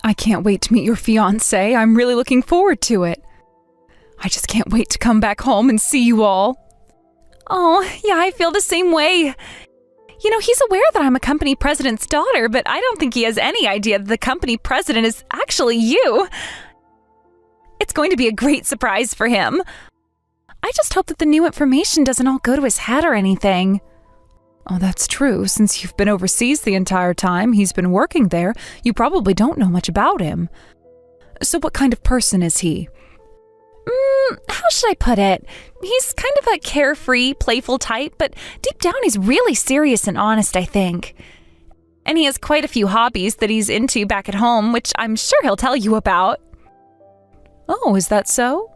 I can't wait to meet your fiancé. I'm really looking forward to it. I just can't wait to come back home and see you all. Oh, yeah, I feel the same way. You know, he's aware that I'm a company president's daughter, but I don't think he has any idea that the company president is actually you. It's going to be a great surprise for him. I just hope that the new information doesn't all go to his head or anything. Oh, that's true. Since you've been overseas the entire time he's been working there, you probably don't know much about him. So what kind of person is he? How should I put it? He's kind of a carefree, playful type, but deep down he's really serious and honest, I think. And he has quite a few hobbies that he's into back at home, which I'm sure he'll tell you about. Oh, is that so?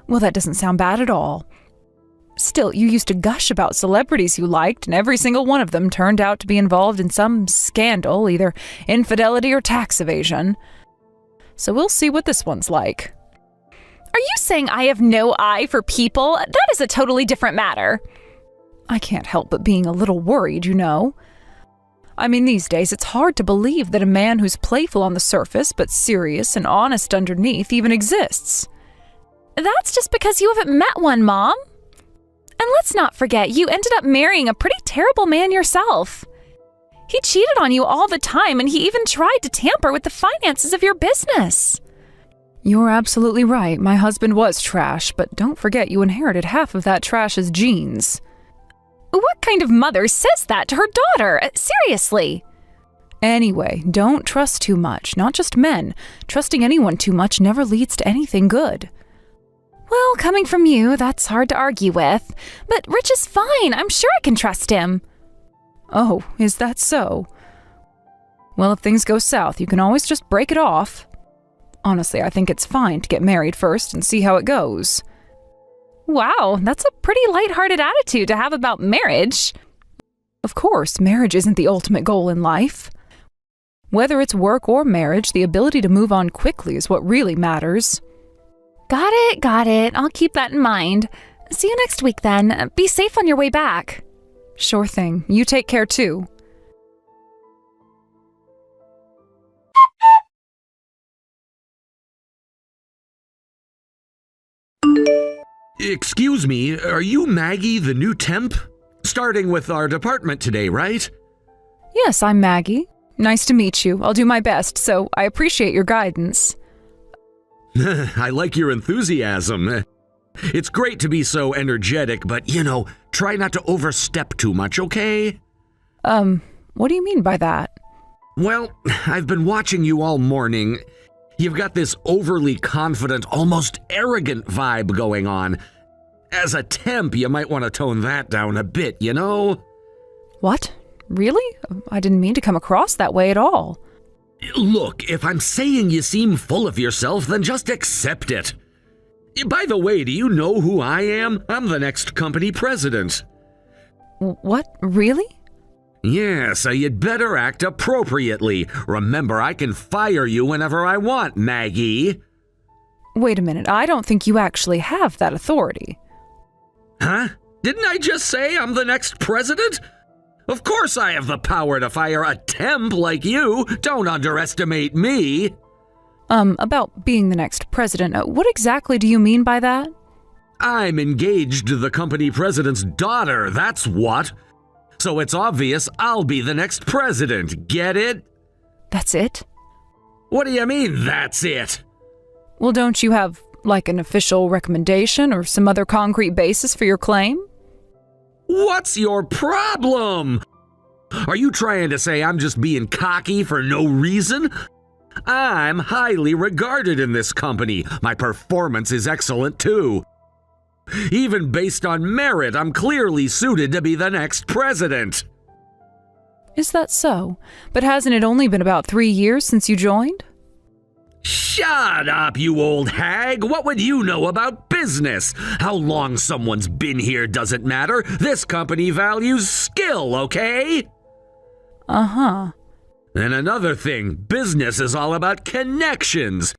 Well, that doesn't sound bad at all. Still, you used to gush about celebrities you liked, and every single one of them turned out to be involved in some scandal, either infidelity or tax evasion. So we'll see what this one's like. Are you saying I have no eye for people? That is a totally different matter. I can't help but being a little worried, you know. I mean, these days it's hard to believe that a man who's playful on the surface but serious and honest underneath even exists. That's just because you haven't met one, Mom. And let's not forget, you ended up marrying a pretty terrible man yourself. He cheated on you all the time, and he even tried to tamper with the finances of your business. You're absolutely right. My husband was trash, but don't forget you inherited half of that trash's genes. What kind of mother says that to her daughter? Seriously. Anyway, don't trust too much, not just men. Trusting anyone too much never leads to anything good. Well, coming from you, that's hard to argue with. But Rich is fine. I'm sure I can trust him. Oh, is that so? Well, if things go south, you can always just break it off. Honestly, I think it's fine to get married first and see how it goes. Wow, that's a pretty lighthearted attitude to have about marriage. Of course, marriage isn't the ultimate goal in life. Whether it's work or marriage, the ability to move on quickly is what really matters. Got it. I'll keep that in mind. See you next week then. Be safe on your way back. Sure thing. You take care too. Excuse me, are you Maggie, the new temp? Starting with our department today, right? Yes, I'm Maggie. Nice to meet you. I'll do my best, so I appreciate your guidance. I like your enthusiasm. It's great to be so energetic, but, try not to overstep too much, okay? What do you mean by that? Well, I've been watching you all morning. You've got this overly confident, almost arrogant vibe going on. As a temp, you might want to tone that down a bit, you know? What? Really? I didn't mean to come across that way at all. Look, if I'm saying you seem full of yourself, then just accept it. By the way, do you know who I am? I'm the next company president. What? Really? Yeah, so you'd better act appropriately. Remember, I can fire you whenever I want, Maggie. Wait a minute, I don't think you actually have that authority. Huh? Didn't I just say I'm the next president? Of course I have the power to fire a temp like you. Don't underestimate me. About being the next president, what exactly do you mean by that? I'm engaged to the company president's daughter, that's what. So it's obvious I'll be the next president, get it? That's it? What do you mean, that's it? Well, don't you have, an official recommendation or some other concrete basis for your claim? What's your problem? Are you trying to say I'm just being cocky for no reason? I'm highly regarded in this company. My performance is excellent too. Even based on merit, I'm clearly suited to be the next president. Is that so? But hasn't it only been about 3 years since you joined? Shut up, you old hag! What would you know about business? How long someone's been here doesn't matter. This company values skill, okay? Uh-huh. And another thing, business is all about connections.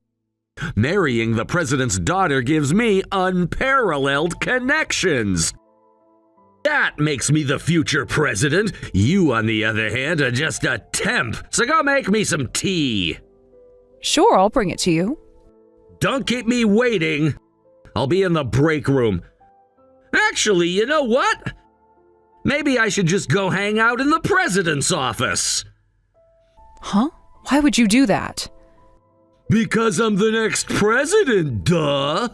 Marrying the president's daughter gives me unparalleled connections. That makes me the future president. You, on the other hand, are just a temp, so go make me some tea. Sure, I'll bring it to you. Don't keep me waiting. I'll be in the break room. Actually, you know what? Maybe I should just go hang out in the president's office. Huh? Why would you do that? Because I'm the next president, duh.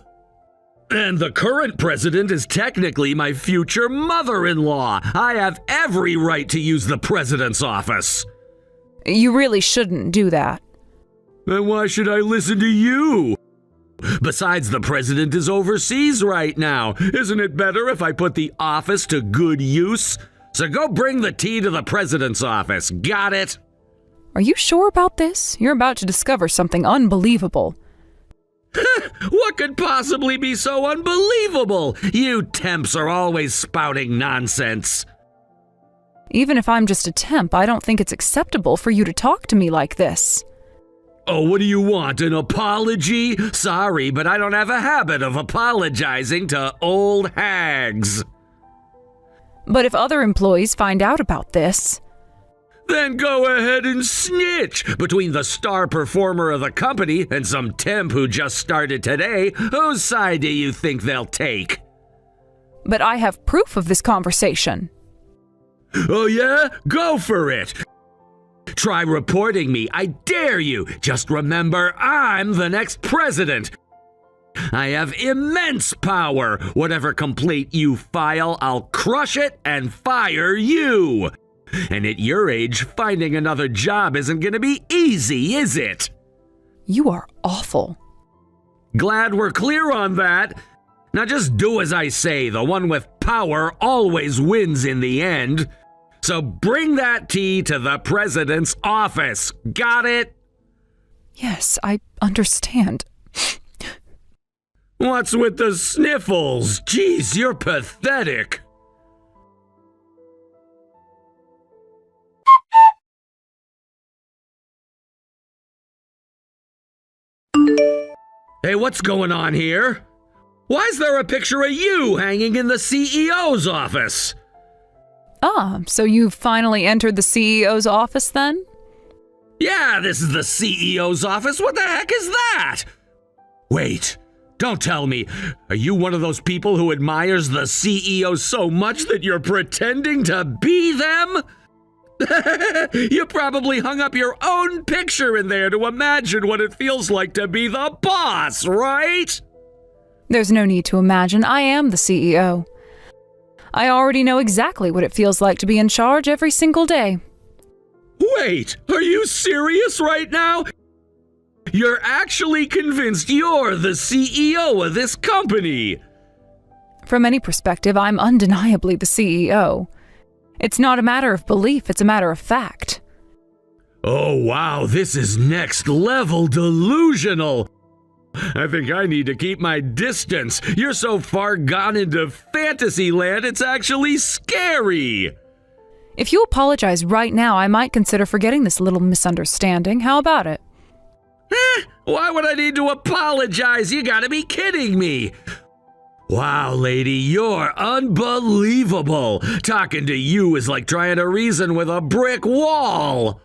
And the current president is technically my future mother-in-law. I have every right to use the president's office. You really shouldn't do that. Then why should I listen to you? Besides, the president is overseas right now. Isn't it better if I put the office to good use? So go bring the tea to the president's office. Got it? Are you sure about this? You're about to discover something unbelievable. What could possibly be so unbelievable? You temps are always spouting nonsense. Even if I'm just a temp, I don't think it's acceptable for you to talk to me like this. Oh, what do you want, an apology? Sorry, but I don't have a habit of apologizing to old hags. But if other employees find out about this... Then go ahead and snitch. Between the star performer of the company and some temp who just started today, whose side do you think they'll take? But I have proof of this conversation. Oh yeah? Go for it. Try reporting me. I dare you. Just remember, I'm the next president. I have immense power. Whatever complaint you file, I'll crush it and fire you. And at your age, finding another job isn't going to be easy, is it? You are awful. Glad we're clear on that. Now just do as I say. The one with power always wins in the end. So bring that tea to the president's office. Got it? Yes, I understand. What's with the sniffles? Jeez, you're pathetic. Hey, what's going on here? Why is there a picture of you hanging in the CEO's office? Ah, so you've finally entered the CEO's office then? Yeah, this is the CEO's office. What the heck is that? Wait, don't tell me. Are you one of those people who admires the CEO so much that you're pretending to be them? You probably hung up your own picture in there to imagine what it feels like to be the boss, right? There's no need to imagine. I am the CEO. I already know exactly what it feels like to be in charge every single day. Wait, are you serious right now? You're actually convinced you're the CEO of this company? From any perspective, I'm undeniably the CEO. It's not a matter of belief, it's a matter of fact. Oh wow, this is next level delusional. I think I need to keep my distance. You're so far gone into fantasy land, it's actually scary. If you apologize right now, I might consider forgetting this little misunderstanding. How about it? Why would I need to apologize? You gotta be kidding me. Wow, lady, you're unbelievable. Talking to you is like trying to reason with a brick wall.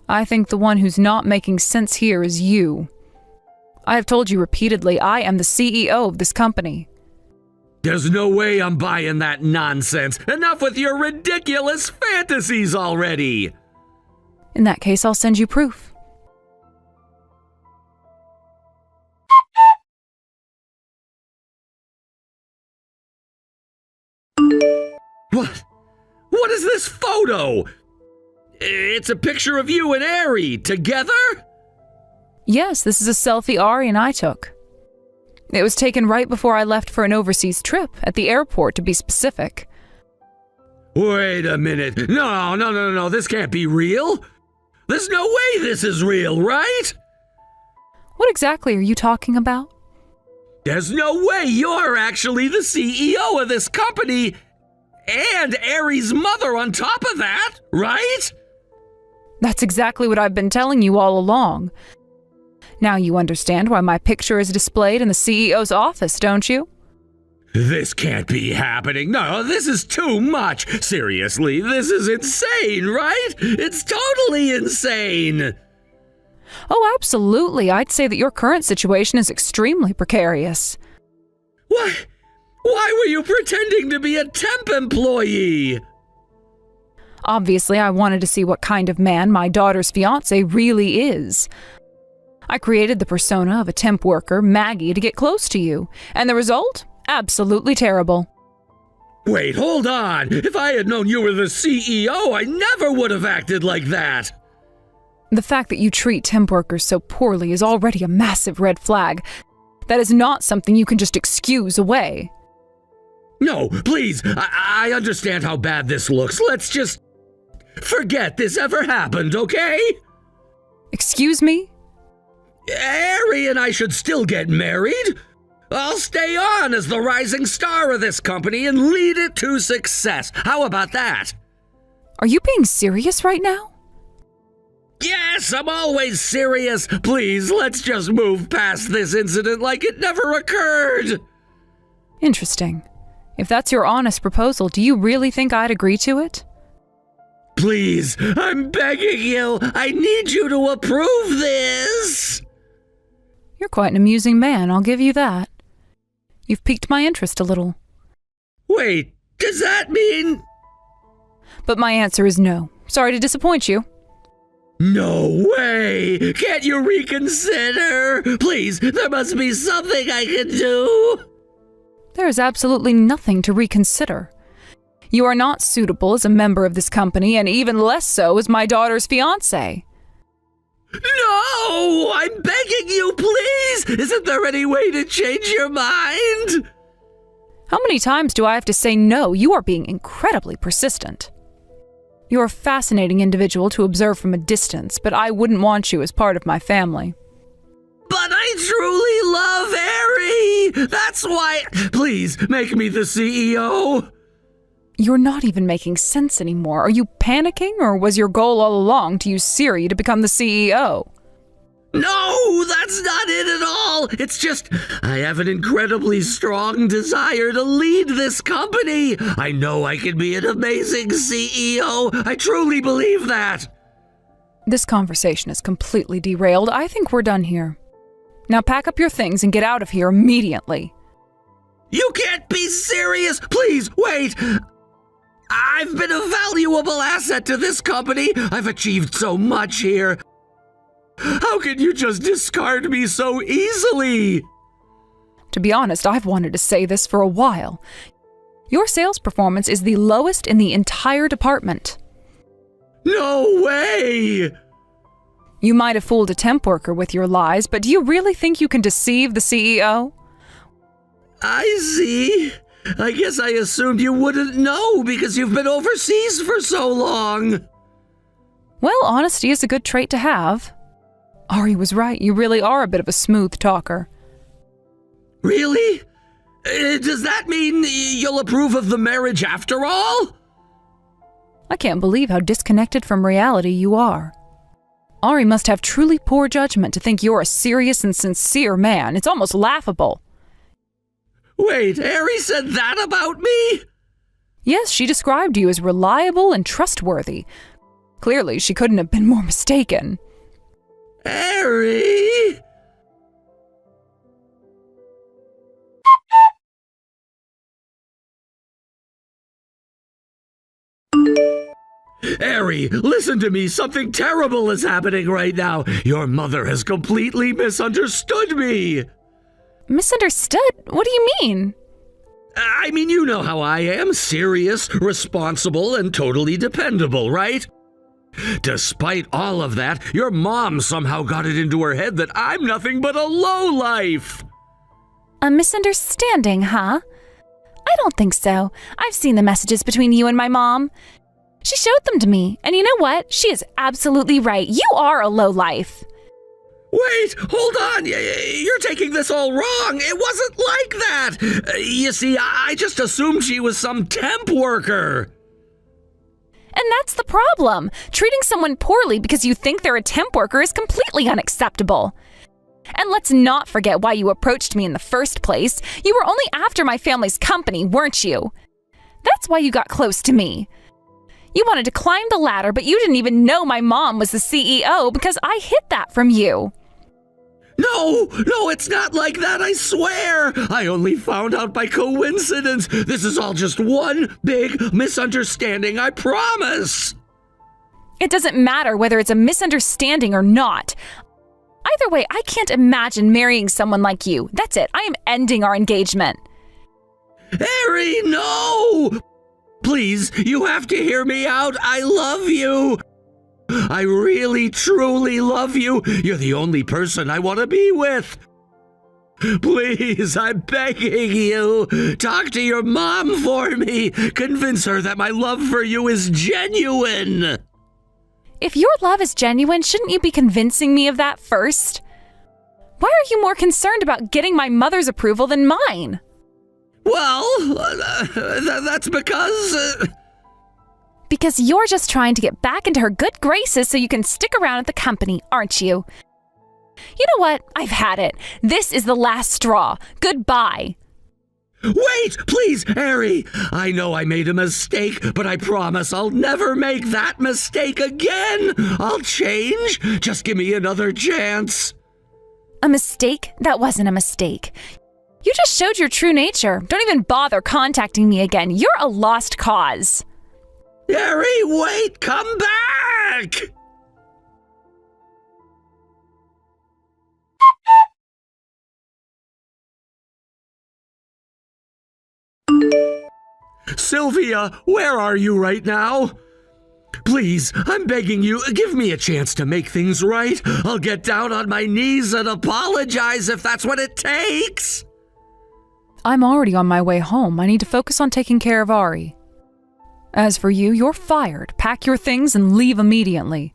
I think the one who's not making sense here is you. I have told you repeatedly, I am the CEO of this company. There's no way I'm buying that nonsense. Enough with your ridiculous fantasies already. In that case, I'll send you proof. What? What is this photo? It's a picture of you and Ari together? Yes, this is a selfie Ari and I took. It was taken right before I left for an overseas trip, at the airport to be specific. Wait a minute. No, this can't be real. There's no way this is real, right? What exactly are you talking about? There's no way you're actually the CEO of this company and Ari's mother on top of that, right? That's exactly what I've been telling you all along. Now you understand why my picture is displayed in the CEO's office, don't you? This can't be happening. No, this is too much. Seriously, this is insane, right? It's totally insane. Oh, absolutely. I'd say that your current situation is extremely precarious. Why were you pretending to be a temp employee? Obviously, I wanted to see what kind of man my daughter's fiancé really is. I created the persona of a temp worker, Maggie, to get close to you. And the result? Absolutely terrible. Wait, hold on. If I had known you were the CEO, I never would have acted like that. The fact that you treat temp workers so poorly is already a massive red flag. That is not something you can just excuse away. No, please. I understand how bad this looks. Let's just forget this ever happened, okay? Excuse me? Harry and I should still get married. I'll stay on as the rising star of this company and lead it to success. How about that? Are you being serious right now? Yes, I'm always serious. Please, let's just move past this incident like it never occurred. Interesting. If that's your honest proposal, do you really think I'd agree to it? Please, I'm begging you. I need you to approve this. You're quite an amusing man, I'll give you that. You've piqued my interest a little. Wait, does that mean... But my answer is no. Sorry to disappoint you. No way! Can't you reconsider? Please, there must be something I can do. There is absolutely nothing to reconsider. You are not suitable as a member of this company, and even less so as my daughter's fiancé. No! I'm begging you, please! Isn't there any way to change your mind? How many times do I have to say no? You are being incredibly persistent. You're a fascinating individual to observe from a distance, but I wouldn't want you as part of my family. But I truly love Harry! That's why... Please, make me the CEO! You're not even making sense anymore. Are you panicking, or was your goal all along to use Siri to become the CEO? No, that's not it at all. It's just, I have an incredibly strong desire to lead this company. I know I can be an amazing CEO. I truly believe that. This conversation is completely derailed. I think we're done here. Now pack up your things and get out of here immediately. You can't be serious. Please, wait. I've been a valuable asset to this company. I've achieved so much here. How can you just discard me so easily? To be honest, I've wanted to say this for a while. Your sales performance is the lowest in the entire department. No way! You might have fooled a temp worker with your lies, but do you really think you can deceive the CEO? I see. I guess I assumed you wouldn't know because you've been overseas for so long. Well, honesty is a good trait to have. Ari was right, you really are a bit of a smooth talker. Really? Does that mean you'll approve of the marriage after all? I can't believe how disconnected from reality you are. Ari must have truly poor judgment to think you're a serious and sincere man. It's almost laughable. Wait, Harry said that about me? Yes, she described you as reliable and trustworthy. Clearly, she couldn't have been more mistaken. Harry! Harry, listen to me. Something terrible is happening right now. Your mother has completely misunderstood me. Misunderstood? What do you mean? I mean, you know how I am. Serious, responsible, and totally dependable, right? Despite all of that, your mom somehow got it into her head that I'm nothing but a lowlife. A misunderstanding, huh? I don't think so. I've seen the messages between you and my mom. She showed them to me, and you know what? She is absolutely right. You are a lowlife. Wait, hold on. You're taking this all wrong. It wasn't like that. You see, I just assumed she was some temp worker. And that's the problem. Treating someone poorly because you think they're a temp worker is completely unacceptable. And let's not forget why you approached me in the first place. You were only after my family's company, weren't you? That's why you got close to me. You wanted to climb the ladder, but you didn't even know my mom was the CEO because I hid that from you. No, it's not like that, I swear. I only found out by coincidence. This is all just one big misunderstanding, I promise. It doesn't matter whether it's a misunderstanding or not. Either way, I can't imagine marrying someone like you. That's it. I am ending our engagement. Harry, no! Please, you have to hear me out. I love you. I really, truly love you. You're the only person I want to be with. Please, I'm begging you. Talk to your mom for me. Convince her that my love for you is genuine. If your love is genuine, shouldn't you be convincing me of that first? Why are you more concerned about getting my mother's approval than mine? Well, that's because... Because you're just trying to get back into her good graces so you can stick around at the company, aren't you? You know what? I've had it. This is the last straw. Goodbye. Wait, please, Harry. I know I made a mistake, but I promise I'll never make that mistake again. I'll change. Just give me another chance. A mistake? That wasn't a mistake. You just showed your true nature. Don't even bother contacting me again. You're a lost cause. Harry, wait! Come back! Sylvia, where are you right now? Please, I'm begging you, give me a chance to make things right. I'll get down on my knees and apologize if that's what it takes. I'm already on my way home. I need to focus on taking care of Ari. As for you, you're fired. Pack your things and leave immediately.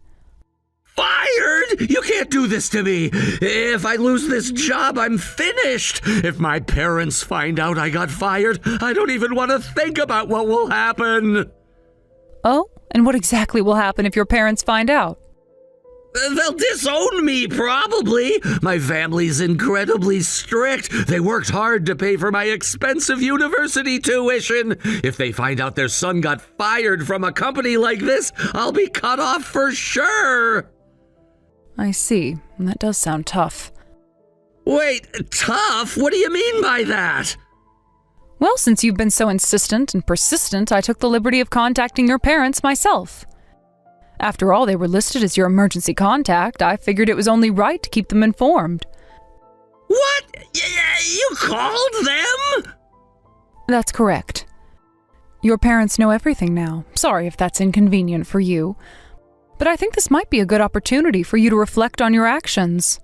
Fired? You can't do this to me. If I lose this job, I'm finished. If my parents find out I got fired, I don't even want to think about what will happen. Oh? And what exactly will happen if your parents find out? They'll disown me, probably. My family's incredibly strict. They worked hard to pay for my expensive university tuition. If they find out their son got fired from a company like this, I'll be cut off for sure. I see. That does sound tough. Wait, tough? What do you mean by that? Well, since you've been so insistent and persistent, I took the liberty of contacting your parents myself. After all, they were listed as your emergency contact. I figured it was only right to keep them informed. What? You called them? That's correct. Your parents know everything now. Sorry if that's inconvenient for you. But I think this might be a good opportunity for you to reflect on your actions.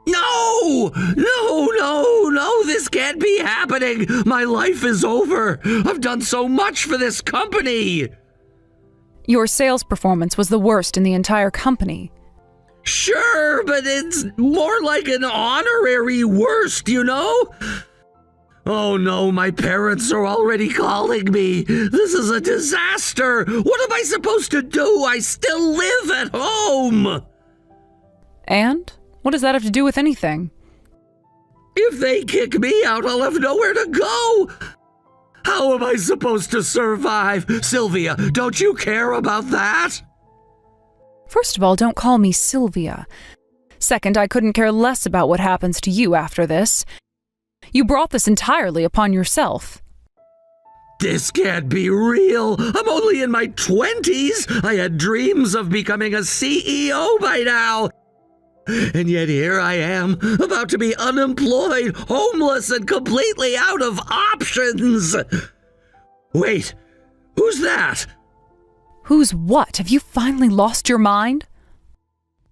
No, this can't be happening. My life is over. I've done so much for this company. Your sales performance was the worst in the entire company. Sure, but it's more like an honorary worst, you know? Oh no, my parents are already calling me. This is a disaster. What am I supposed to do? I still live at home. And? What does that have to do with anything? If they kick me out, I'll have nowhere to go. How am I supposed to survive? Sylvia, don't you care about that? First of all, don't call me Sylvia. Second, I couldn't care less about what happens to you after this. You brought this entirely upon yourself. This can't be real. I'm only in my 20s. I had dreams of becoming a CEO by now. And yet here I am, about to be unemployed, homeless, and completely out of options. Wait, who's that? Who's what? Have you finally lost your mind?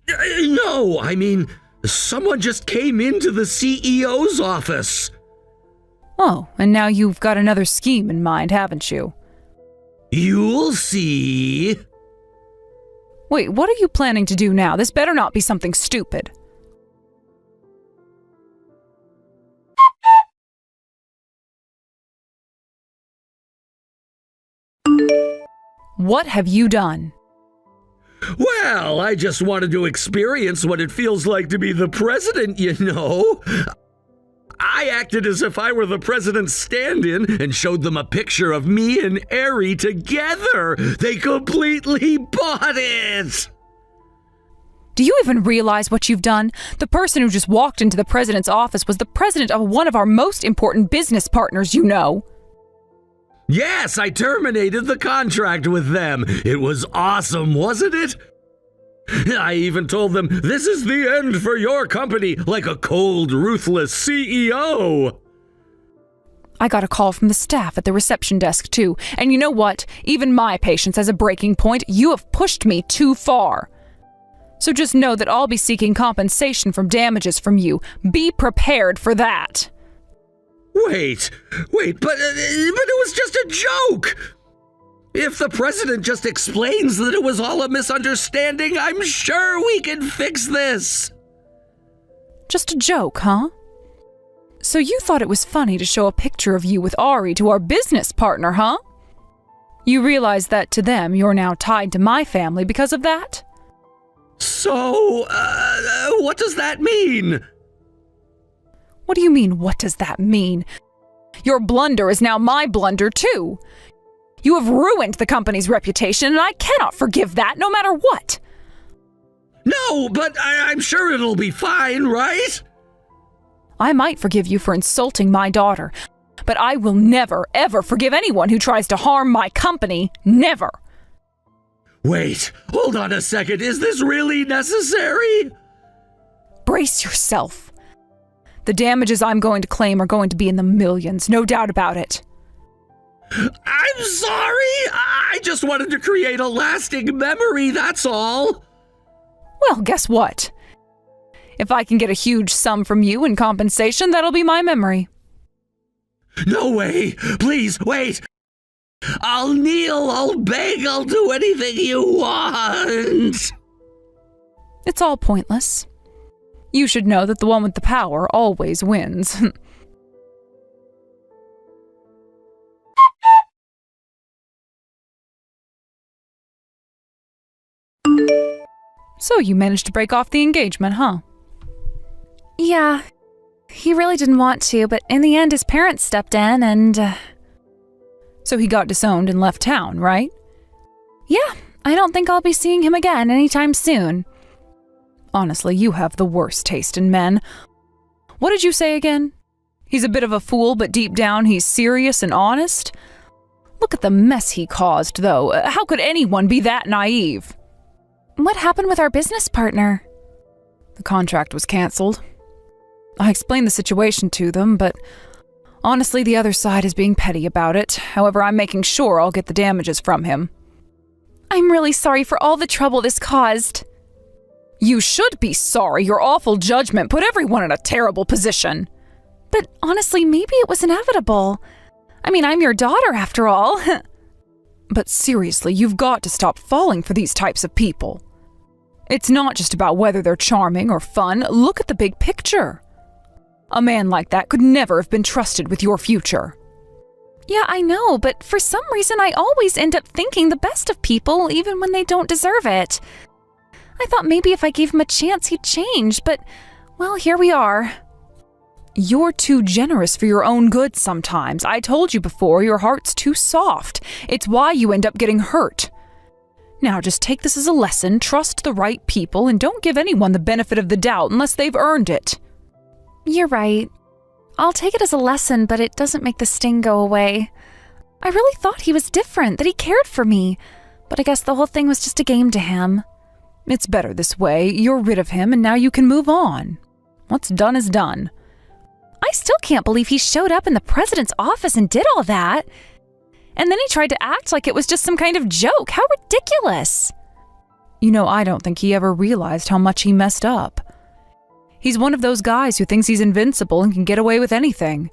No, I mean, someone just came into the CEO's office. Oh, and now you've got another scheme in mind, haven't you? You'll see. Wait, what are you planning to do now? This better not be something stupid. What have you done? Well, I just wanted to experience what it feels like to be the president, you know. I acted as if I were the president's stand-in and showed them a picture of me and Ari together. They completely bought it. Do you even realize what you've done? The person who just walked into the president's office was the president of one of our most important business partners, you know. Yes, I terminated the contract with them. It was awesome, wasn't it? I even told them, this is the end for your company, like a cold, ruthless CEO. I got a call from the staff at the reception desk, too. And you know what? Even my patience has a breaking point. You have pushed me too far. So just know that I'll be seeking compensation from damages from you. Be prepared for that. Wait, but it was just a joke. If the president just explains that it was all a misunderstanding, I'm sure we can fix this. Just a joke, huh? So you thought it was funny to show a picture of you with Ari to our business partner, huh? You realize that to them you're now tied to my family because of that? So, what does that mean? What do you mean, what does that mean? Your blunder is now my blunder, too. You have ruined the company's reputation, and I cannot forgive that, no matter what. No, but I'm sure it'll be fine, right? I might forgive you for insulting my daughter, but I will never, ever forgive anyone who tries to harm my company. Never. Wait, hold on a second. Is this really necessary? Brace yourself. The damages I'm going to claim are going to be in the millions, no doubt about it. I'm sorry. I just wanted to create a lasting memory, that's all. Well, guess what? If I can get a huge sum from you in compensation, that'll be my memory. No way. Please, wait. I'll kneel, I'll beg, I'll do anything you want. It's all pointless. You should know that the one with the power always wins. So you managed to break off the engagement, huh? Yeah, he really didn't want to, but in the end his parents stepped in and... So he got disowned and left town, right? Yeah, I don't think I'll be seeing him again anytime soon. Honestly, you have the worst taste in men. What did you say again? He's a bit of a fool, but deep down he's serious and honest? Look at the mess he caused, though. How could anyone be that naive? What happened with our business partner? The contract was canceled. I explained the situation to them, but honestly, the other side is being petty about it. However, I'm making sure I'll get the damages from him. I'm really sorry for all the trouble this caused. You should be sorry. Your awful judgment put everyone in a terrible position. But honestly, maybe it was inevitable. I mean, I'm your daughter after all. But seriously, you've got to stop falling for these types of people. It's not just about whether they're charming or fun. Look at the big picture. A man like that could never have been trusted with your future. Yeah, I know, but for some reason I always end up thinking the best of people even when they don't deserve it. I thought maybe if I gave him a chance he'd change, but, well, here we are. You're too generous for your own good sometimes. I told you before, your heart's too soft. It's why you end up getting hurt. Now just take this as a lesson, trust the right people, and don't give anyone the benefit of the doubt unless they've earned it. You're right. I'll take it as a lesson, but it doesn't make the sting go away. I really thought he was different, that he cared for me, but I guess the whole thing was just a game to him. It's better this way. You're rid of him, and now you can move on. What's done is done. I still can't believe he showed up in the president's office and did all that. And then he tried to act like it was just some kind of joke. How ridiculous. You know, I don't think he ever realized how much he messed up. He's one of those guys who thinks he's invincible and can get away with anything.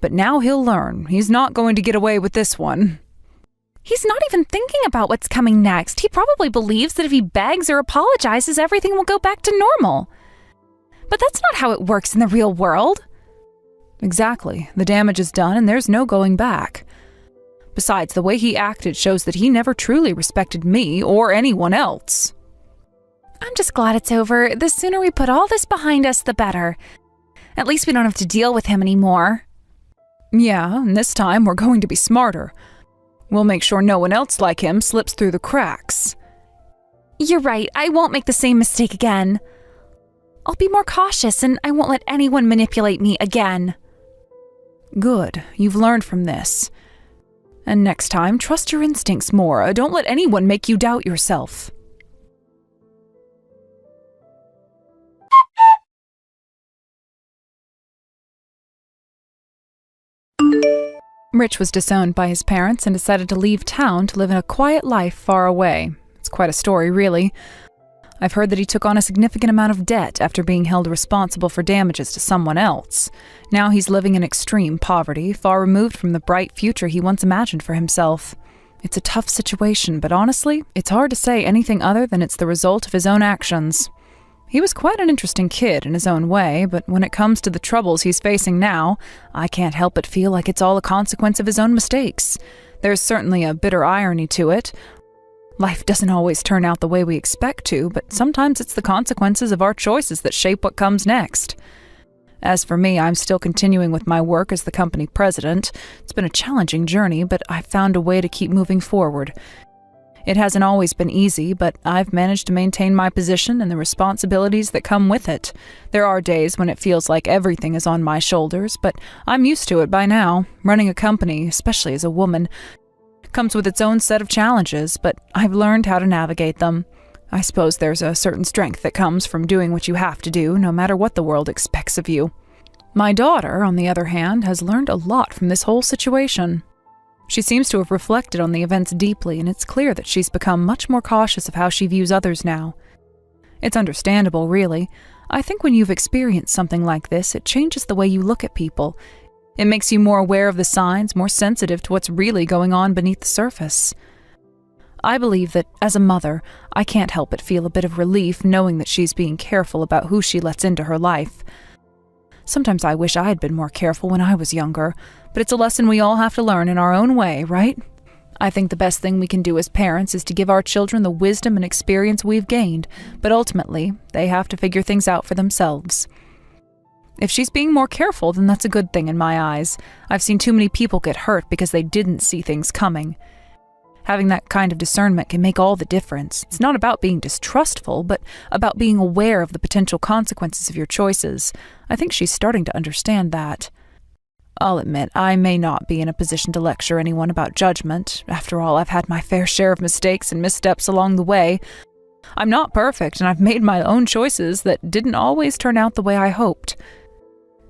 But now he'll learn. He's not going to get away with this one. He's not even thinking about what's coming next. He probably believes that if he begs or apologizes, everything will go back to normal. But that's not how it works in the real world. Exactly. The damage is done and there's no going back. Besides, the way he acted shows that he never truly respected me or anyone else. I'm just glad it's over. The sooner we put all this behind us, the better. At least we don't have to deal with him anymore. Yeah, and this time we're going to be smarter. We'll make sure no one else like him slips through the cracks. You're right, I won't make the same mistake again. I'll be more cautious and I won't let anyone manipulate me again. Good, you've learned from this. And next time, trust your instincts more. Don't let anyone make you doubt yourself. Rich was disowned by his parents and decided to leave town to live in a quiet life far away. It's quite a story, really. I've heard that he took on a significant amount of debt after being held responsible for damages to someone else. Now he's living in extreme poverty, far removed from the bright future he once imagined for himself. It's a tough situation, but honestly, it's hard to say anything other than it's the result of his own actions. He was quite an interesting kid in his own way, but when it comes to the troubles he's facing now, I can't help but feel like it's all a consequence of his own mistakes. There's certainly a bitter irony to it. Life doesn't always turn out the way we expect to, but sometimes it's the consequences of our choices that shape what comes next. As for me, I'm still continuing with my work as the company president. It's been a challenging journey, but I've found a way to keep moving forward. It hasn't always been easy, but I've managed to maintain my position and the responsibilities that come with it. There are days when it feels like everything is on my shoulders, but I'm used to it by now. Running a company, especially as a woman, comes with its own set of challenges, but I've learned how to navigate them. I suppose there's a certain strength that comes from doing what you have to do, no matter what the world expects of you. My daughter, on the other hand, has learned a lot from this whole situation. She seems to have reflected on the events deeply, and it's clear that she's become much more cautious of how she views others now. It's understandable, really. I think when you've experienced something like this, it changes the way you look at people. It makes you more aware of the signs, more sensitive to what's really going on beneath the surface. I believe that, as a mother, I can't help but feel a bit of relief knowing that she's being careful about who she lets into her life. Sometimes I wish I had been more careful when I was younger, but it's a lesson we all have to learn in our own way, right? I think the best thing we can do as parents is to give our children the wisdom and experience we've gained, but ultimately, they have to figure things out for themselves. If she's being more careful, then that's a good thing in my eyes. I've seen too many people get hurt because they didn't see things coming. Having that kind of discernment can make all the difference. It's not about being distrustful, but about being aware of the potential consequences of your choices. I think she's starting to understand that. I'll admit, I may not be in a position to lecture anyone about judgment. After all, I've had my fair share of mistakes and missteps along the way. I'm not perfect, and I've made my own choices that didn't always turn out the way I hoped.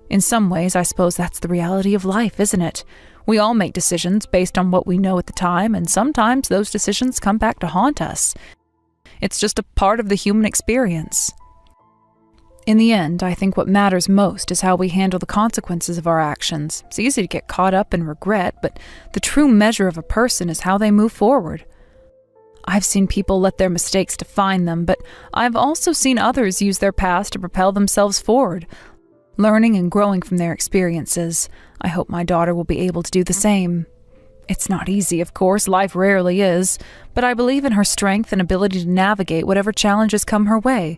In some ways, I suppose that's the reality of life, isn't it? We all make decisions based on what we know at the time, and sometimes those decisions come back to haunt us. It's just a part of the human experience. In the end, I think what matters most is how we handle the consequences of our actions. It's easy to get caught up in regret, but the true measure of a person is how they move forward. I've seen people let their mistakes define them, but I've also seen others use their past to propel themselves forward, learning and growing from their experiences. I hope my daughter will be able to do the same. It's not easy, of course, life rarely is, but I believe in her strength and ability to navigate whatever challenges come her way.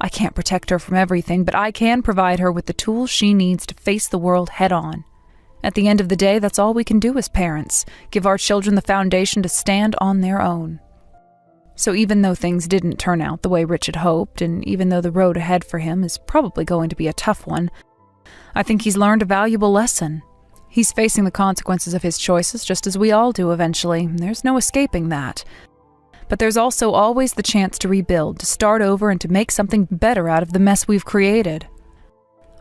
I can't protect her from everything, but I can provide her with the tools she needs to face the world head-on. At the end of the day, that's all we can do as parents, give our children the foundation to stand on their own. So even though things didn't turn out the way Rich had hoped, and even though the road ahead for him is probably going to be a tough one, I think he's learned a valuable lesson. He's facing the consequences of his choices just as we all do eventually. There's no escaping that. But there's also always the chance to rebuild, to start over, and to make something better out of the mess we've created.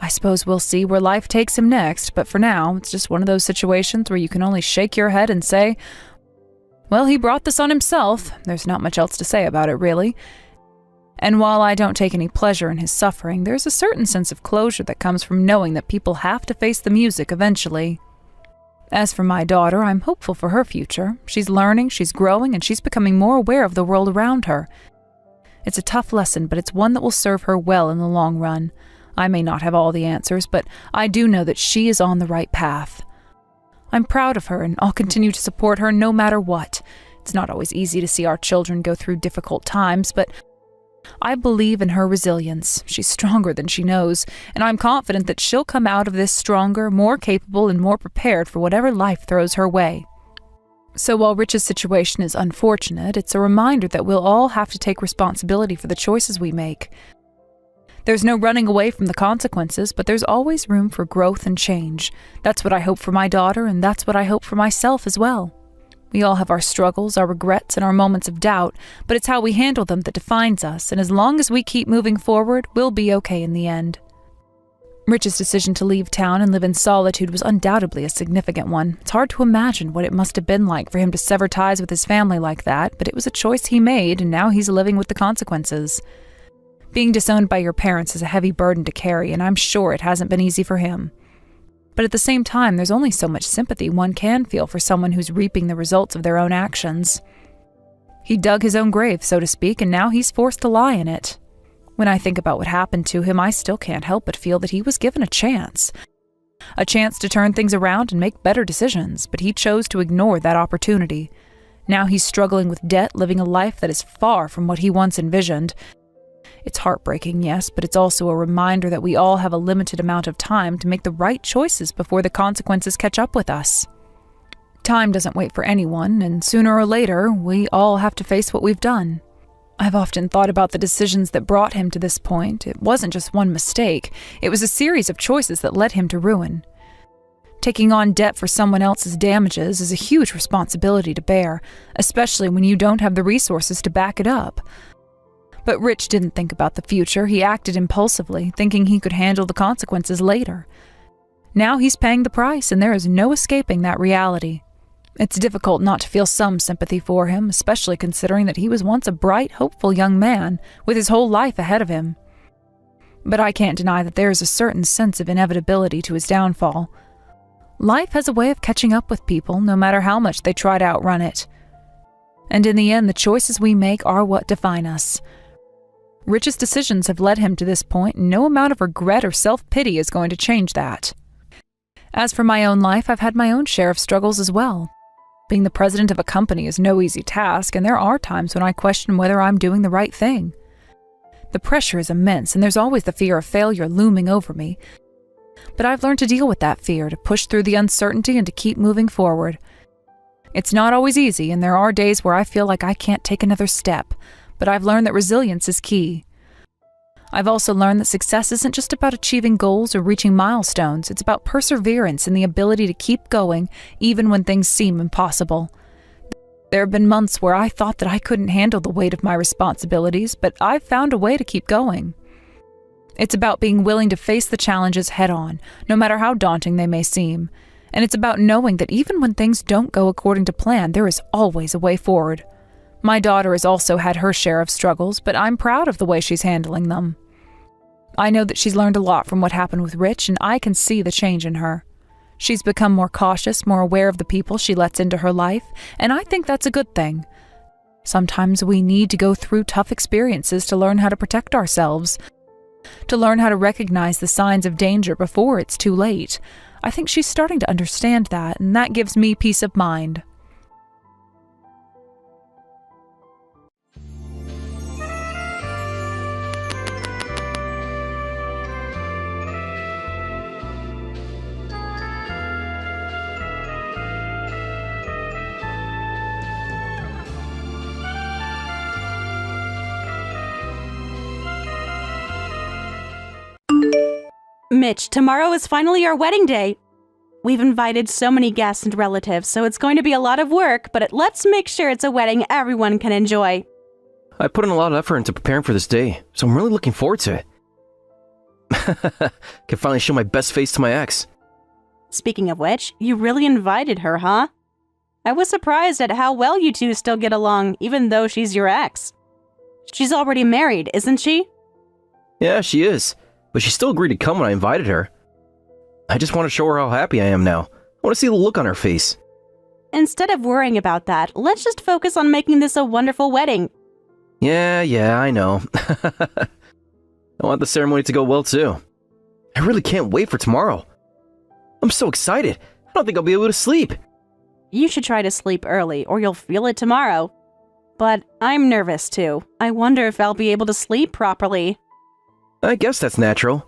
I suppose we'll see where life takes him next, but for now, it's just one of those situations where you can only shake your head and say, well, he brought this on himself. There's not much else to say about it, really. And while I don't take any pleasure in his suffering, there's a certain sense of closure that comes from knowing that people have to face the music eventually. As for my daughter, I'm hopeful for her future. She's learning, she's growing, and she's becoming more aware of the world around her. It's a tough lesson, but it's one that will serve her well in the long run. I may not have all the answers, but I do know that she is on the right path. I'm proud of her, and I'll continue to support her no matter what. It's not always easy to see our children go through difficult times, but I believe in her resilience. She's stronger than she knows, and I'm confident that she'll come out of this stronger, more capable, and more prepared for whatever life throws her way. So while Rich's situation is unfortunate, it's a reminder that we'll all have to take responsibility for the choices we make. There's no running away from the consequences, but there's always room for growth and change. That's what I hope for my daughter, and that's what I hope for myself as well. We all have our struggles, our regrets, and our moments of doubt, but it's how we handle them that defines us, and as long as we keep moving forward, we'll be okay in the end. Rich's decision to leave town and live in solitude was undoubtedly a significant one. It's hard to imagine what it must have been like for him to sever ties with his family like that, but it was a choice he made, and now he's living with the consequences. Being disowned by your parents is a heavy burden to carry, and I'm sure it hasn't been easy for him. But at the same time, there's only so much sympathy one can feel for someone who's reaping the results of their own actions. He dug his own grave, so to speak, and now he's forced to lie in it. When I think about what happened to him, I still can't help but feel that he was given a chance. A chance to turn things around and make better decisions, but he chose to ignore that opportunity. Now he's struggling with debt, living a life that is far from what he once envisioned. It's heartbreaking, yes, but it's also a reminder that we all have a limited amount of time to make the right choices before the consequences catch up with us. Time doesn't wait for anyone, and sooner or later, we all have to face what we've done. I've often thought about the decisions that brought him to this point. It wasn't just one mistake. It was a series of choices that led him to ruin. Taking on debt for someone else's damages is a huge responsibility to bear, especially when you don't have the resources to back it up. But Rich didn't think about the future. He acted impulsively, thinking he could handle the consequences later. Now he's paying the price, and there is no escaping that reality. It's difficult not to feel some sympathy for him, especially considering that he was once a bright, hopeful young man, with his whole life ahead of him. But I can't deny that there is a certain sense of inevitability to his downfall. Life has a way of catching up with people, no matter how much they try to outrun it. And in the end, the choices we make are what define us. Rich's decisions have led him to this point, and no amount of regret or self-pity is going to change that. As for my own life, I've had my own share of struggles as well. Being the president of a company is no easy task, and there are times when I question whether I'm doing the right thing. The pressure is immense, and there's always the fear of failure looming over me. But I've learned to deal with that fear, to push through the uncertainty and to keep moving forward. It's not always easy, and there are days where I feel like I can't take another step, but I've learned that resilience is key. I've also learned that success isn't just about achieving goals or reaching milestones. It's about perseverance and the ability to keep going even when things seem impossible. There have been months where I thought that I couldn't handle the weight of my responsibilities, but I've found a way to keep going. It's about being willing to face the challenges head-on, no matter how daunting they may seem. And it's about knowing that even when things don't go according to plan, there is always a way forward. My daughter has also had her share of struggles, but I'm proud of the way she's handling them. I know that she's learned a lot from what happened with Rich, and I can see the change in her. She's become more cautious, more aware of the people she lets into her life, and I think that's a good thing. Sometimes we need to go through tough experiences to learn how to protect ourselves, to learn how to recognize the signs of danger before it's too late. I think she's starting to understand that, and that gives me peace of mind. Mitch, tomorrow is finally our wedding day. We've invited so many guests and relatives, so it's going to be a lot of work, but let's make sure it's a wedding everyone can enjoy. I put in a lot of effort into preparing for this day, so I'm really looking forward to it. Can finally show my best face to my ex. Speaking of which, you really invited her, huh? I was surprised at how well you two still get along, even though she's your ex. She's already married, isn't she? Yeah, she is, but she still agreed to come when I invited her. I just want to show her how happy I am now. I want to see the look on her face. Instead of worrying about that, let's just focus on making this a wonderful wedding. Yeah, I know. I want the ceremony to go well too. I really can't wait for tomorrow. I'm so excited. I don't think I'll be able to sleep. You should try to sleep early, or you'll feel it tomorrow. But I'm nervous too. I wonder if I'll be able to sleep properly. I guess that's natural.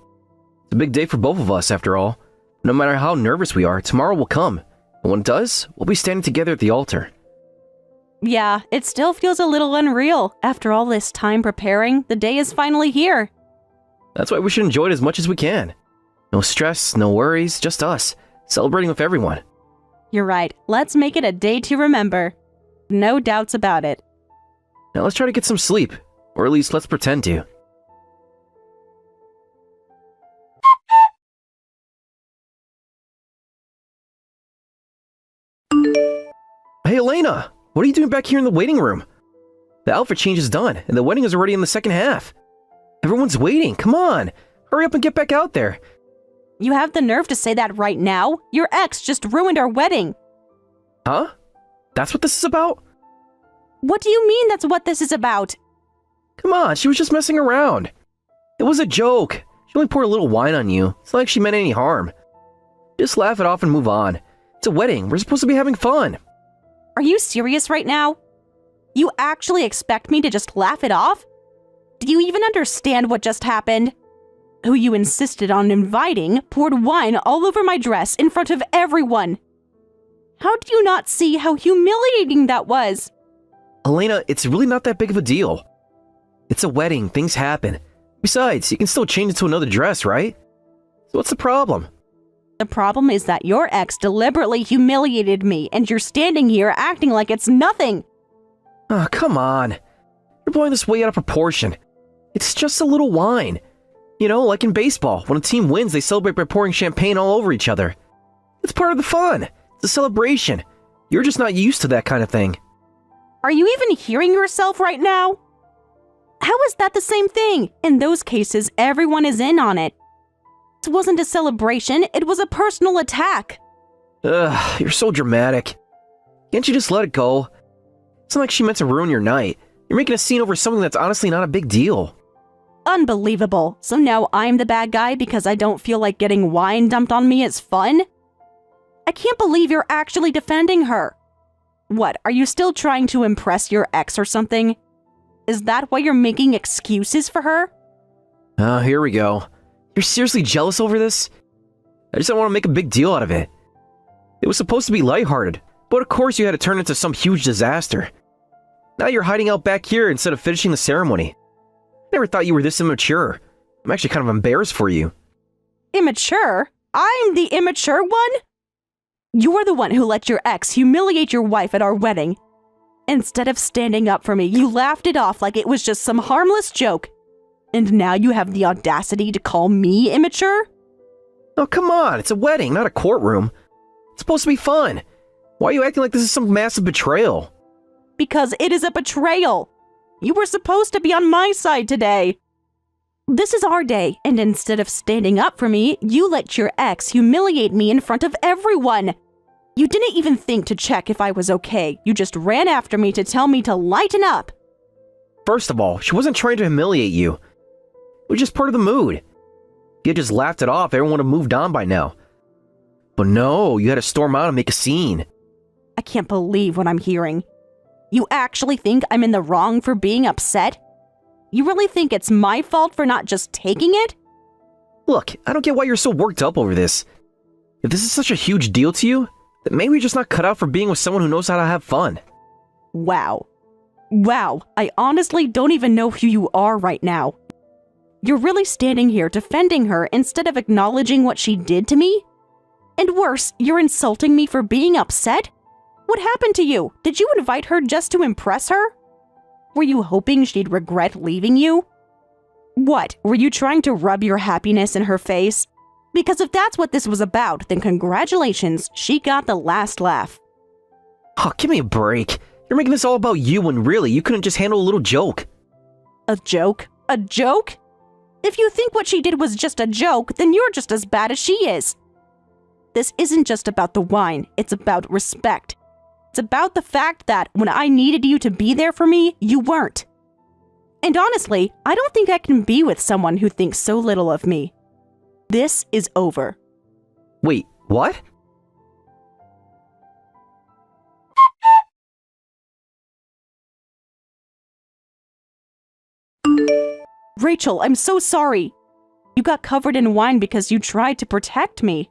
It's a big day for both of us, after all. No matter how nervous we are, tomorrow will come. And when it does, we'll be standing together at the altar. Yeah, it still feels a little unreal. After all this time preparing, the day is finally here. That's why we should enjoy it as much as we can. No stress, no worries, just us, celebrating with everyone. You're right. Let's make it a day to remember. No doubts about it. Now let's try to get some sleep. Or at least let's pretend to. Hey Elena! What are you doing back here in the waiting room? The outfit change is done, and the wedding is already in the second half. Everyone's waiting, come on! Hurry up and get back out there! You have the nerve to say that right now? Your ex just ruined our wedding. Huh? That's what this is about? What do you mean that's what this is about? Come on, she was just messing around. It was a joke. She only poured a little wine on you. It's not like she meant any harm. Just laugh it off and move on. It's a wedding. We're supposed to be having fun. Are you serious right now? You actually expect me to just laugh it off? Do you even understand what just happened? Who you insisted on inviting poured wine all over my dress in front of everyone. How do you not see how humiliating that was? Elena, it's really not that big of a deal. It's a wedding. Things happen. Besides, you can still change into another dress, right? So what's the problem? The problem is that your ex deliberately humiliated me and you're standing here acting like it's nothing. Oh, come on. You're blowing this way out of proportion. It's just a little wine. You know, like in baseball, when a team wins, they celebrate by pouring champagne all over each other. It's part of the fun. It's a celebration. You're just not used to that kind of thing. Are you even hearing yourself right now? How is that the same thing? In those cases, everyone is in on it. It wasn't a celebration, it was a personal attack. Ugh, you're so dramatic. Can't you just let it go? It's not like she meant to ruin your night. You're making a scene over something that's honestly not a big deal. Unbelievable. So now I'm the bad guy because I don't feel like getting wine dumped on me is fun? I can't believe you're actually defending her. What, are you still trying to impress your ex or something? Is that why you're making excuses for her? Oh, here we go. You're seriously jealous over this? I just don't want to make a big deal out of it. It was supposed to be lighthearted, but of course you had to turn it into some huge disaster. Now you're hiding out back here instead of finishing the ceremony. Never thought you were this immature. I'm actually kind of embarrassed for you. Immature? I'm the immature one? You're the one who let your ex humiliate your wife at our wedding. Instead of standing up for me, you laughed it off like it was just some harmless joke. And now you have the audacity to call me immature? Oh, come on. It's a wedding, not a courtroom. It's supposed to be fun. Why are you acting like this is some massive betrayal? Because it is a betrayal. You were supposed to be on my side today. This is our day, and instead of standing up for me, you let your ex humiliate me in front of everyone. You didn't even think to check if I was okay. You just ran after me to tell me to lighten up. First of all, she wasn't trying to humiliate you. It was just part of the mood. If you had just laughed it off, everyone would have moved on by now. But no, you had to storm out and make a scene. I can't believe what I'm hearing. You actually think I'm in the wrong for being upset? You really think it's my fault for not just taking it? Look, I don't get why you're so worked up over this. If this is such a huge deal to you, then maybe you're just not cut out for being with someone who knows how to have fun. Wow. Wow, I honestly don't even know who you are right now. You're really standing here defending her instead of acknowledging what she did to me? And worse, you're insulting me for being upset? What happened to you? Did you invite her just to impress her? Were you hoping she'd regret leaving you? What, were you trying to rub your happiness in her face? Because if that's what this was about, then congratulations, she got the last laugh. Oh, give me a break. You're making this all about you when really you couldn't just handle a little joke. A joke? A joke? If you think what she did was just a joke, then you're just as bad as she is. This isn't just about the wine, it's about respect. It's about the fact that when I needed you to be there for me, you weren't. And honestly, I don't think I can be with someone who thinks so little of me. This is over. Wait, what? Rachel, I'm so sorry. You got covered in wine because you tried to protect me.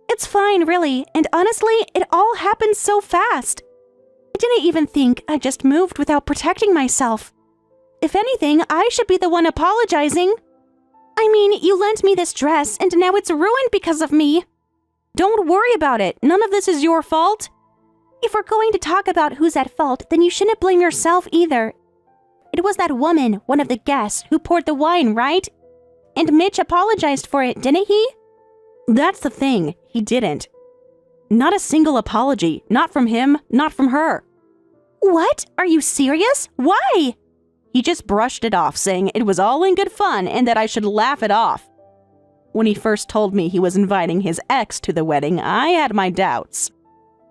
It's fine, really, and honestly, it all happened so fast. I didn't even think I just moved without protecting myself. If anything, I should be the one apologizing. I mean, you lent me this dress, and now it's ruined because of me. Don't worry about it. None of this is your fault. If we're going to talk about who's at fault, then you shouldn't blame yourself either. It was that woman, one of the guests, who poured the wine, right? And Mitch apologized for it, didn't he? That's the thing. He didn't. Not a single apology. Not from him, not from her. What? Are you serious? Why? He just brushed it off, saying it was all in good fun and that I should laugh it off. When he first told me he was inviting his ex to the wedding, I had my doubts.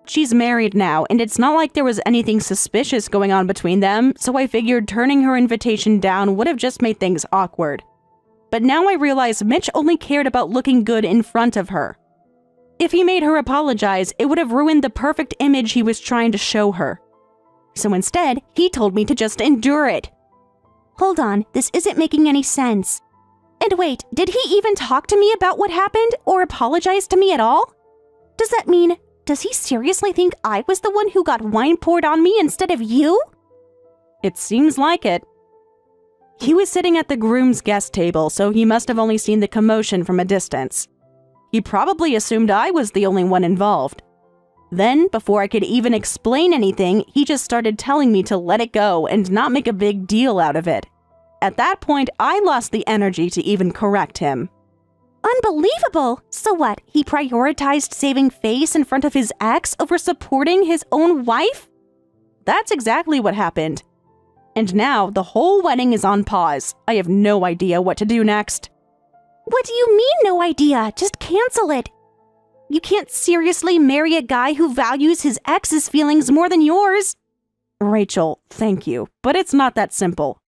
She's married now, and it's not like there was anything suspicious going on between them, so I figured turning her invitation down would have just made things awkward. But now I realize Mitch only cared about looking good in front of her. If he made her apologize, it would have ruined the perfect image he was trying to show her. So instead, he told me to just endure it. Hold on, this isn't making any sense. And wait, did he even talk to me about what happened or apologize to me at all? Does that mean, does he seriously think I was the one who got wine poured on me instead of you? It seems like it. He was sitting at the groom's guest table, so he must have only seen the commotion from a distance. He probably assumed I was the only one involved. Then, before I could even explain anything, he just started telling me to let it go and not make a big deal out of it. At that point, I lost the energy to even correct him. Unbelievable! So what, he prioritized saving face in front of his ex over supporting his own wife? That's exactly what happened. And now, the whole wedding is on pause. I have no idea what to do next. What do you mean, no idea? Just cancel it. You can't seriously marry a guy who values his ex's feelings more than yours. Rachel, thank you, but it's not that simple.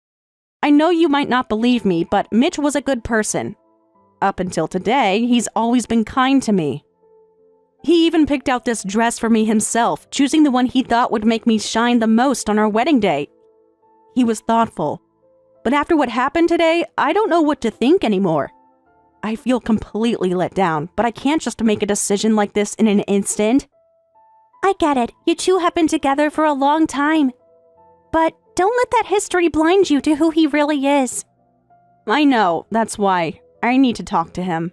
I know you might not believe me, but Mitch was a good person. Up until today, he's always been kind to me. He even picked out this dress for me himself, choosing the one he thought would make me shine the most on our wedding day. He was thoughtful. But after what happened today, I don't know what to think anymore. I feel completely let down, but I can't just make a decision like this in an instant. I get it. You two have been together for a long time. But don't let that history blind you to who he really is. I know, that's why. I need to talk to him.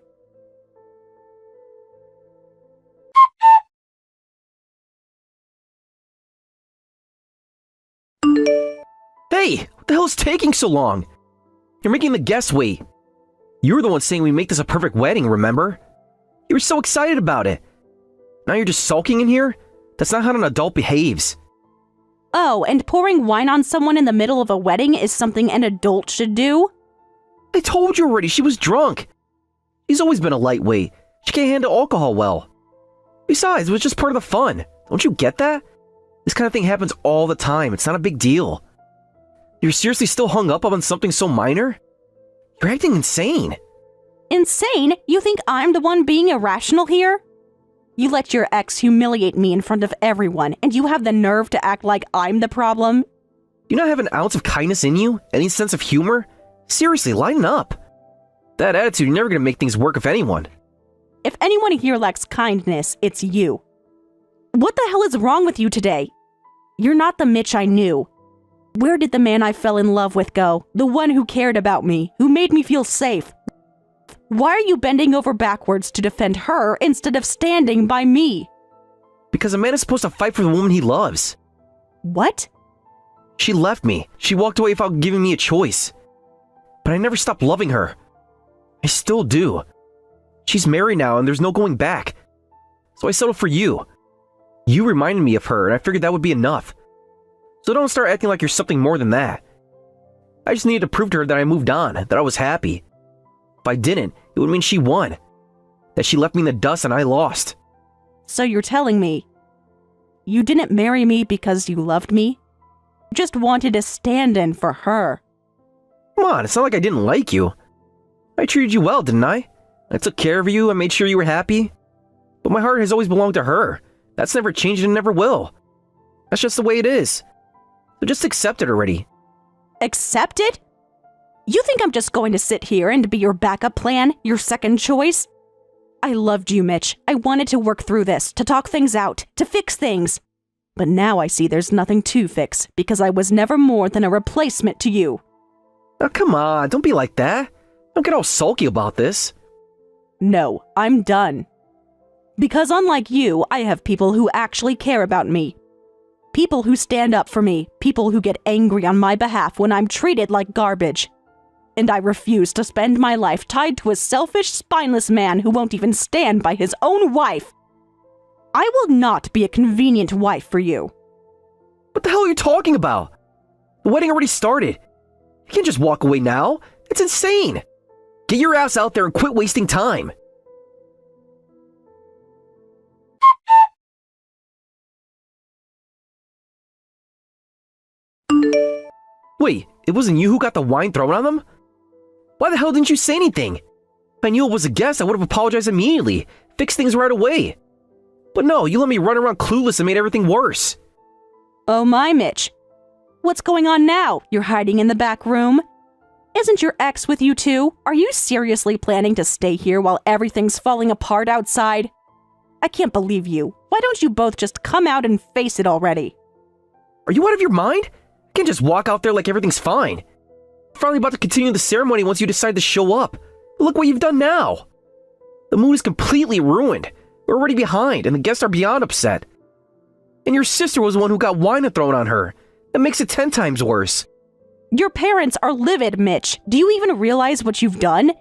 Hey, what the hell is taking so long? You're making the guests wait. You were the one saying we make this a perfect wedding, remember? You were so excited about it. Now you're just sulking in here? That's not how an adult behaves. Oh, and pouring wine on someone in the middle of a wedding is something an adult should do? I told you already, she was drunk. She's always been a lightweight. She can't handle alcohol well. Besides, it was just part of the fun. Don't you get that? This kind of thing happens all the time. It's not a big deal. You're seriously still hung up on something so minor? You're acting insane. Insane? You think I'm the one being irrational here? You let your ex humiliate me in front of everyone, and you have the nerve to act like I'm the problem? You not have an ounce of kindness in you? Any sense of humor? Seriously, lighten up. That attitude, you're never gonna make things work with anyone. If anyone here lacks kindness, it's you. What the hell is wrong with you today? You're not the Mitch I knew. Where did the man I fell in love with go? The one who cared about me, who made me feel safe. Why are you bending over backwards to defend her instead of standing by me? Because a man is supposed to fight for the woman he loves. What? She left me. She walked away without giving me a choice. But I never stopped loving her. I still do. She's married now and there's no going back. So I settled for you. You reminded me of her and I figured that would be enough. So don't start acting like you're something more than that. I just needed to prove to her that I moved on, that I was happy. If I didn't, it would mean she won. That she left me in the dust and I lost. So you're telling me you didn't marry me because you loved me? You just wanted a stand-in for her. Come on, it's not like I didn't like you. I treated you well, didn't I? I took care of you, I made sure you were happy. But my heart has always belonged to her. That's never changed and never will. That's just the way it is. So just accept it already. Accept it? You think I'm just going to sit here and be your backup plan, your second choice? I loved you, Mitch. I wanted to work through this, to talk things out, to fix things. But now I see there's nothing to fix because I was never more than a replacement to you. Oh, come on, don't be like that. Don't get all sulky about this. No, I'm done. Because unlike you, I have people who actually care about me. People who stand up for me, people who get angry on my behalf when I'm treated like garbage. And I refuse to spend my life tied to a selfish, spineless man who won't even stand by his own wife. I will not be a convenient wife for you. What the hell are you talking about? The wedding already started. You can't just walk away now. It's insane. Get your ass out there and quit wasting time. Wait, it wasn't you who got the wine thrown on them? Why the hell didn't you say anything? If I knew it was a guest, I would have apologized immediately, fixed things right away. But no, you let me run around clueless and made everything worse. Oh my, Mitch. What's going on now? You're hiding in the back room? Isn't your ex with you too? Are you seriously planning to stay here while everything's falling apart outside? I can't believe you. Why don't you both just come out and face it already? Are you out of your mind? You can't just walk out there like everything's fine. I'm finally about to continue the ceremony once you decide to show up. But look what you've done now. The mood is completely ruined. We're already behind, and the guests are beyond upset. And your sister was the one who got wine thrown on her. That makes it 10 times worse. Your parents are livid, Mitch. Do you even realize what you've done?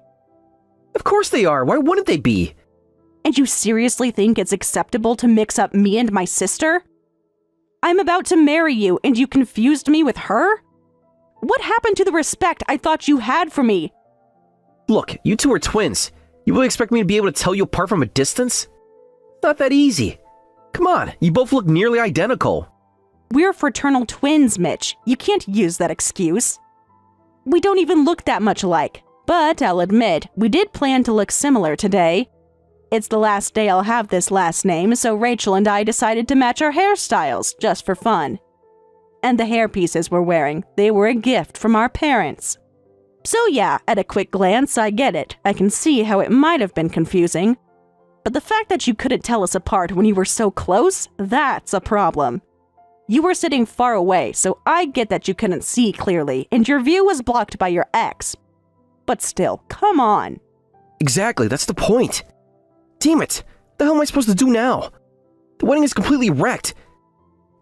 Of course they are. Why wouldn't they be? And you seriously think it's acceptable to mix up me and my sister? I'm about to marry you, and you confused me with her? What happened to the respect I thought you had for me? Look, you two are twins. You really expect me to be able to tell you apart from a distance? Not that easy. Come on, you both look nearly identical. We're fraternal twins, Mitch. You can't use that excuse. We don't even look that much alike. But I'll admit, we did plan to look similar today. It's the last day I'll have this last name, so Rachel and I decided to match our hairstyles, just for fun. And the hairpieces we're wearing, they were a gift from our parents. So yeah, at a quick glance, I get it. I can see how it might have been confusing. But the fact that you couldn't tell us apart when you were so close, that's a problem. You were sitting far away, so I get that you couldn't see clearly, and your view was blocked by your ex. But still, come on. Exactly, that's the point. Damn it, what the hell am I supposed to do now? The wedding is completely wrecked.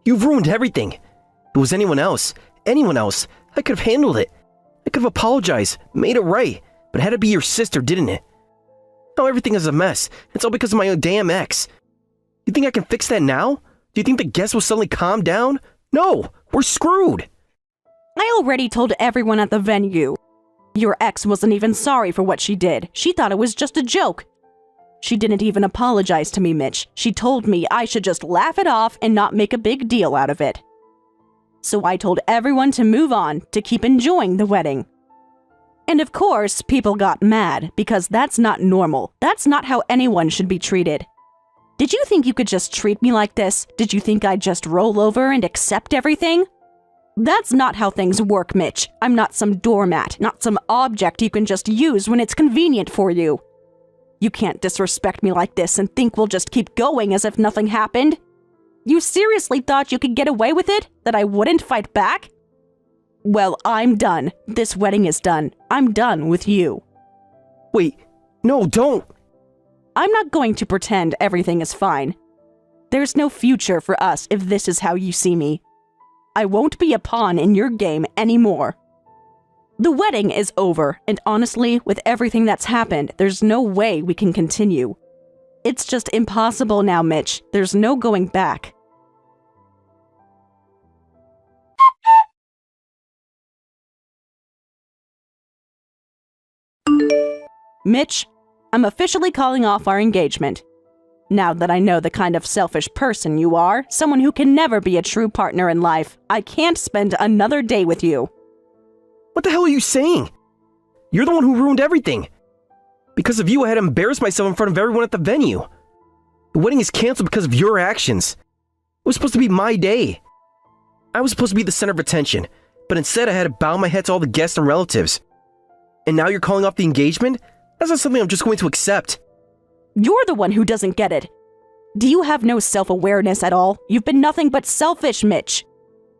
You've ruined everything. If it was anyone else, I could have handled it. I could have apologized, made it right, but it had to be your sister, didn't it? Now everything is a mess. It's all because of my damn ex. You think I can fix that now? Do you think the guests will suddenly calm down? No, we're screwed. I already told everyone at the venue. Your ex wasn't even sorry for what she did. She thought it was just a joke. She didn't even apologize to me, Mitch. She told me I should just laugh it off and not make a big deal out of it. So I told everyone to move on, to keep enjoying the wedding. And of course, people got mad, because that's not normal. That's not how anyone should be treated. Did you think you could just treat me like this? Did you think I'd just roll over and accept everything? That's not how things work, Mitch. I'm not some doormat, not some object you can just use when it's convenient for you. You can't disrespect me like this and think we'll just keep going as if nothing happened. You seriously thought you could get away with it? That I wouldn't fight back? Well, I'm done. This wedding is done. I'm done with you. Wait, no, don't. I'm not going to pretend everything is fine. There's no future for us if this is how you see me. I won't be a pawn in your game anymore. The wedding is over, and honestly, with everything that's happened, there's no way we can continue. It's just impossible now, Mitch. There's no going back. Mitch, I'm officially calling off our engagement. Now that I know the kind of selfish person you are, someone who can never be a true partner in life, I can't spend another day with you. What the hell are you saying? You're the one who ruined everything. Because of you, I had to embarrass myself in front of everyone at the venue. The wedding is canceled because of your actions. It was supposed to be my day. I was supposed to be the center of attention, but instead I had to bow my head to all the guests and relatives. and now you're calling off the engagement? That's not something I'm just going to accept. You're the one who doesn't get it. Do you have no self-awareness at all? You've been nothing but selfish, Mitch.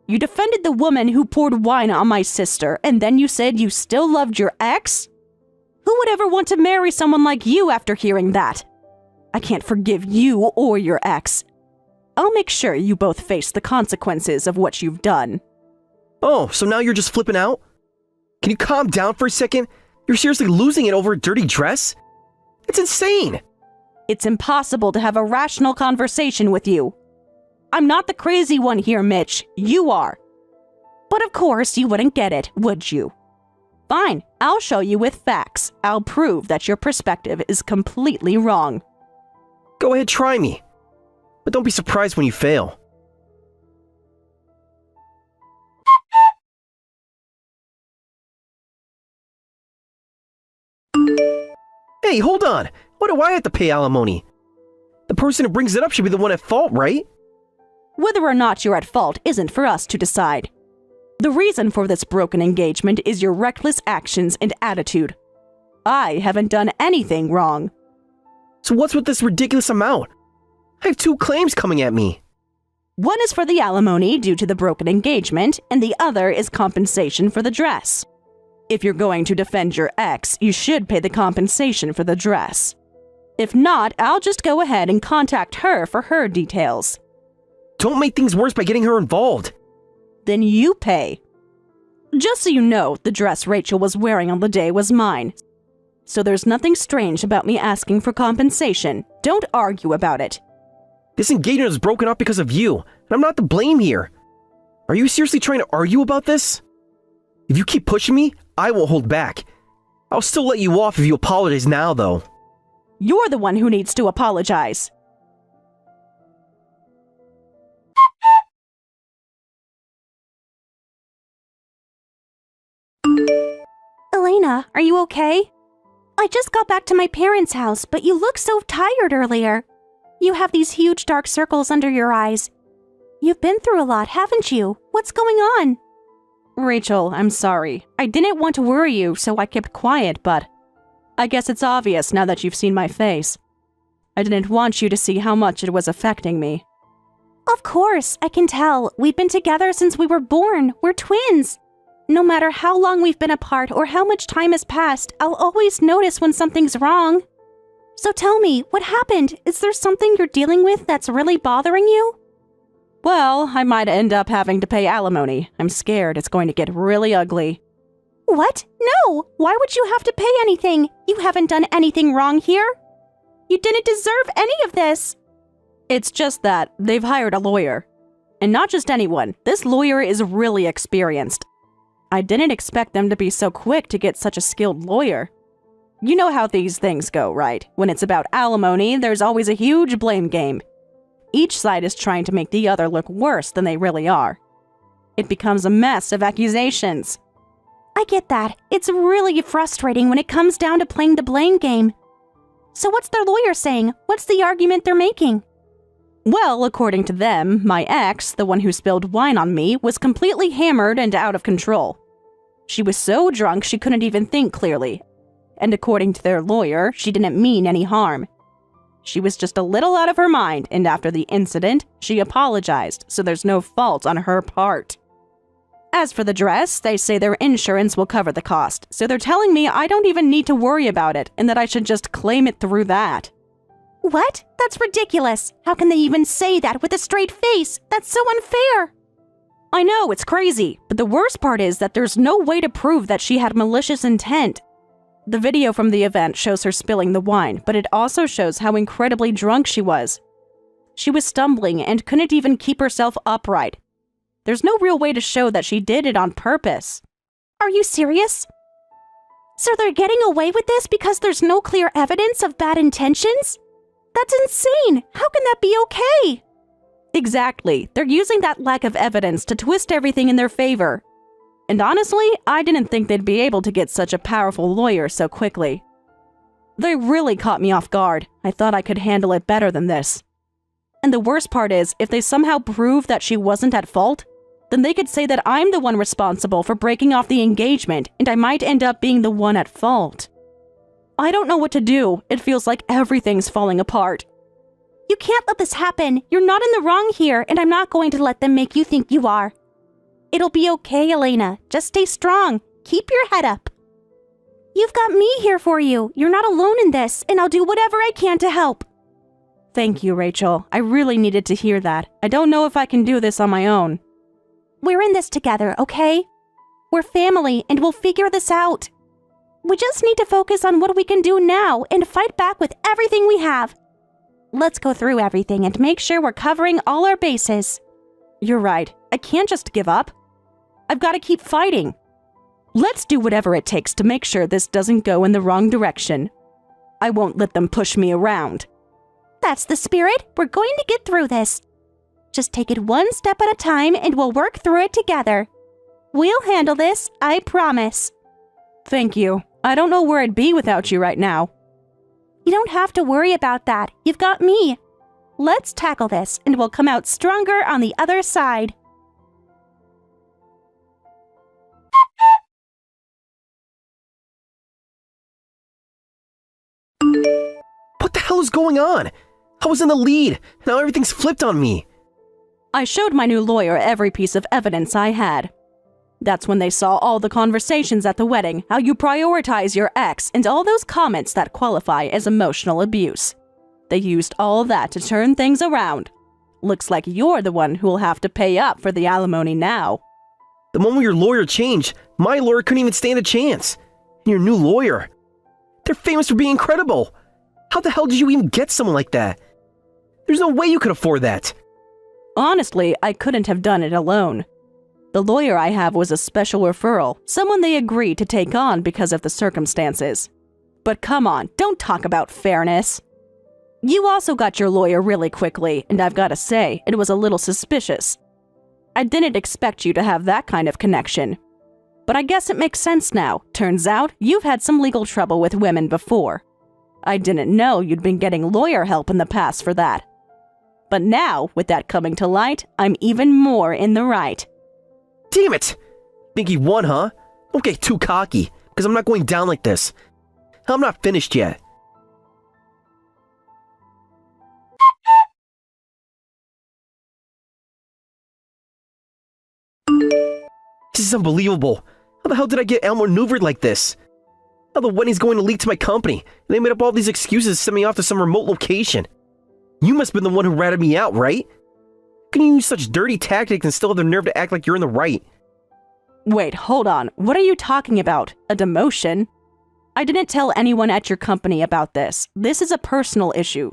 You defended the woman who poured wine on my sister, and then you said you still loved your ex? Who would ever want to marry someone like you after hearing that? I can't forgive you or your ex. I'll make sure you both face the consequences of what you've done. Oh, so now you're just flipping out? Can you calm down for a second? You're seriously losing it over a dirty dress? It's insane! It's impossible to have a rational conversation with you. I'm not the crazy one here, Mitch. You are. But of course you wouldn't get it, would you? Fine, I'll show you with facts. I'll prove that your perspective is completely wrong. Go ahead, try me. But don't be surprised when you fail. Hey, hold on! Why do I have to pay alimony? The person who brings it up should be the one at fault, right? Whether or not you're at fault isn't for us to decide. The reason for this broken engagement is your reckless actions and attitude. I haven't done anything wrong. So what's with this ridiculous amount? I have 2 claims coming at me. One is for the alimony due to the broken engagement, and the other is compensation for the dress. If you're going to defend your ex, you should pay the compensation for the dress. If not, I'll just go ahead and contact her for her details. Don't make things worse by getting her involved. Then you pay. Just so you know, the dress Rachel was wearing on the day was mine. So there's nothing strange about me asking for compensation. Don't argue about it. This engagement was broken up because of you, and I'm not to blame here. Are you seriously trying to argue about this? If you keep pushing me, I won't hold back. I'll still let you off if you apologize now, though. You're the one who needs to apologize. Elena, are you okay? I just got back to my parents' house, but you looked so tired earlier. You have these huge dark circles under your eyes. You've been through a lot, haven't you? What's going on? Rachel, I'm sorry. I didn't want to worry you, so I kept quiet, but I guess it's obvious now that you've seen my face. I didn't want you to see how much it was affecting me. Of course, I can tell. We've been together since we were born. We're twins. No matter how long we've been apart or how much time has passed, I'll always notice when something's wrong. So tell me, what happened? Is there something you're dealing with that's really bothering you? Well, I might end up having to pay alimony. I'm scared it's going to get really ugly. What? No! Why would you have to pay anything? You haven't done anything wrong here. You didn't deserve any of this. It's just that they've hired a lawyer. And not just anyone. This lawyer is really experienced. I didn't expect them to be so quick to get such a skilled lawyer. You know how these things go, right? When it's about alimony, there's always a huge blame game. Each side is trying to make the other look worse than they really are. It becomes a mess of accusations. I get that. It's really frustrating when it comes down to playing the blame game. So what's their lawyer saying? What's the argument they're making? Well, according to them, my ex, the one who spilled wine on me, was completely hammered and out of control. She was so drunk she couldn't even think clearly. And according to their lawyer, she didn't mean any harm. She was just a little out of her mind, and after the incident, she apologized, so there's no fault on her part. As for the dress, they say their insurance will cover the cost, so they're telling me I don't even need to worry about it, and that I should just claim it through that. What? That's ridiculous. How can they even say that with a straight face? That's so unfair. I know, it's crazy, but the worst part is that there's no way to prove that she had malicious intent. The video from the event shows her spilling the wine, but it also shows how incredibly drunk she was. She was stumbling and couldn't even keep herself upright. There's no real way to show that she did it on purpose. Are you serious? So they're getting away with this because there's no clear evidence of bad intentions? That's insane! How can that be okay? Exactly. They're using that lack of evidence to twist everything in their favor. And honestly, I didn't think they'd be able to get such a powerful lawyer so quickly. They really caught me off guard. I thought I could handle it better than this. And the worst part is, if they somehow prove that she wasn't at fault, Then they could say that I'm the one responsible for breaking off the engagement, and I might end up being the one at fault. I don't know what to do. It feels like everything's falling apart. You can't let this happen. You're not in the wrong here, and I'm not going to let them make you think you are. It'll be okay, Elena. Just stay strong. Keep your head up. You've got me here for you. You're not alone in this, and I'll do whatever I can to help. Thank you, Rachel. I really needed to hear that. I don't know if I can do this on my own. We're in this together, okay? We're family, and we'll figure this out. We just need to focus on what we can do now and fight back with everything we have. Let's go through everything and make sure we're covering all our bases. You're right. I can't just give up. I've got to keep fighting. Let's do whatever it takes to make sure this doesn't go in the wrong direction. I won't let them push me around. That's the spirit. We're going to get through this. Just take it one step at a time and we'll work through it together. We'll handle this, I promise. Thank you. I don't know where I'd be without you right now. You don't have to worry about that. You've got me. Let's tackle this and we'll come out stronger on the other side. What the hell is going on? I was in the lead. Now everything's flipped on me. I showed my new lawyer every piece of evidence I had. That's when they saw all the conversations at the wedding, how you prioritize your ex, and all those comments that qualify as emotional abuse. They used all that to turn things around. Looks like you're the one who'll have to pay up for the alimony now. The moment your lawyer changed, my lawyer couldn't even stand a chance. And your new lawyer. They're famous for being incredible. How the hell did you even get someone like that? There's no way you could afford that. Honestly, I couldn't have done it alone. The lawyer I have was a special referral, someone they agreed to take on because of the circumstances. But come on, don't talk about fairness. You also got your lawyer really quickly, and I've got to say, it was a little suspicious. I didn't expect you to have that kind of connection. But I guess it makes sense now. Turns out, you've had some legal trouble with women before. I didn't know you'd been getting lawyer help in the past for that. But now, with that coming to light, I'm even more in the right. Damn it! Think you won, huh? Don't get too cocky, because I'm not going down like this. I'm not finished yet. This is unbelievable. How the hell did I get outmaneuvered like this? Now the wedding's going to leak to my company, and they made up all these excuses to send me off to some remote location. You must have been the one who ratted me out, right? Can you use such dirty tactics and still have the nerve to act like you're in the right? Wait, hold on. What are you talking about? A demotion? I didn't tell anyone at your company about this. This is a personal issue.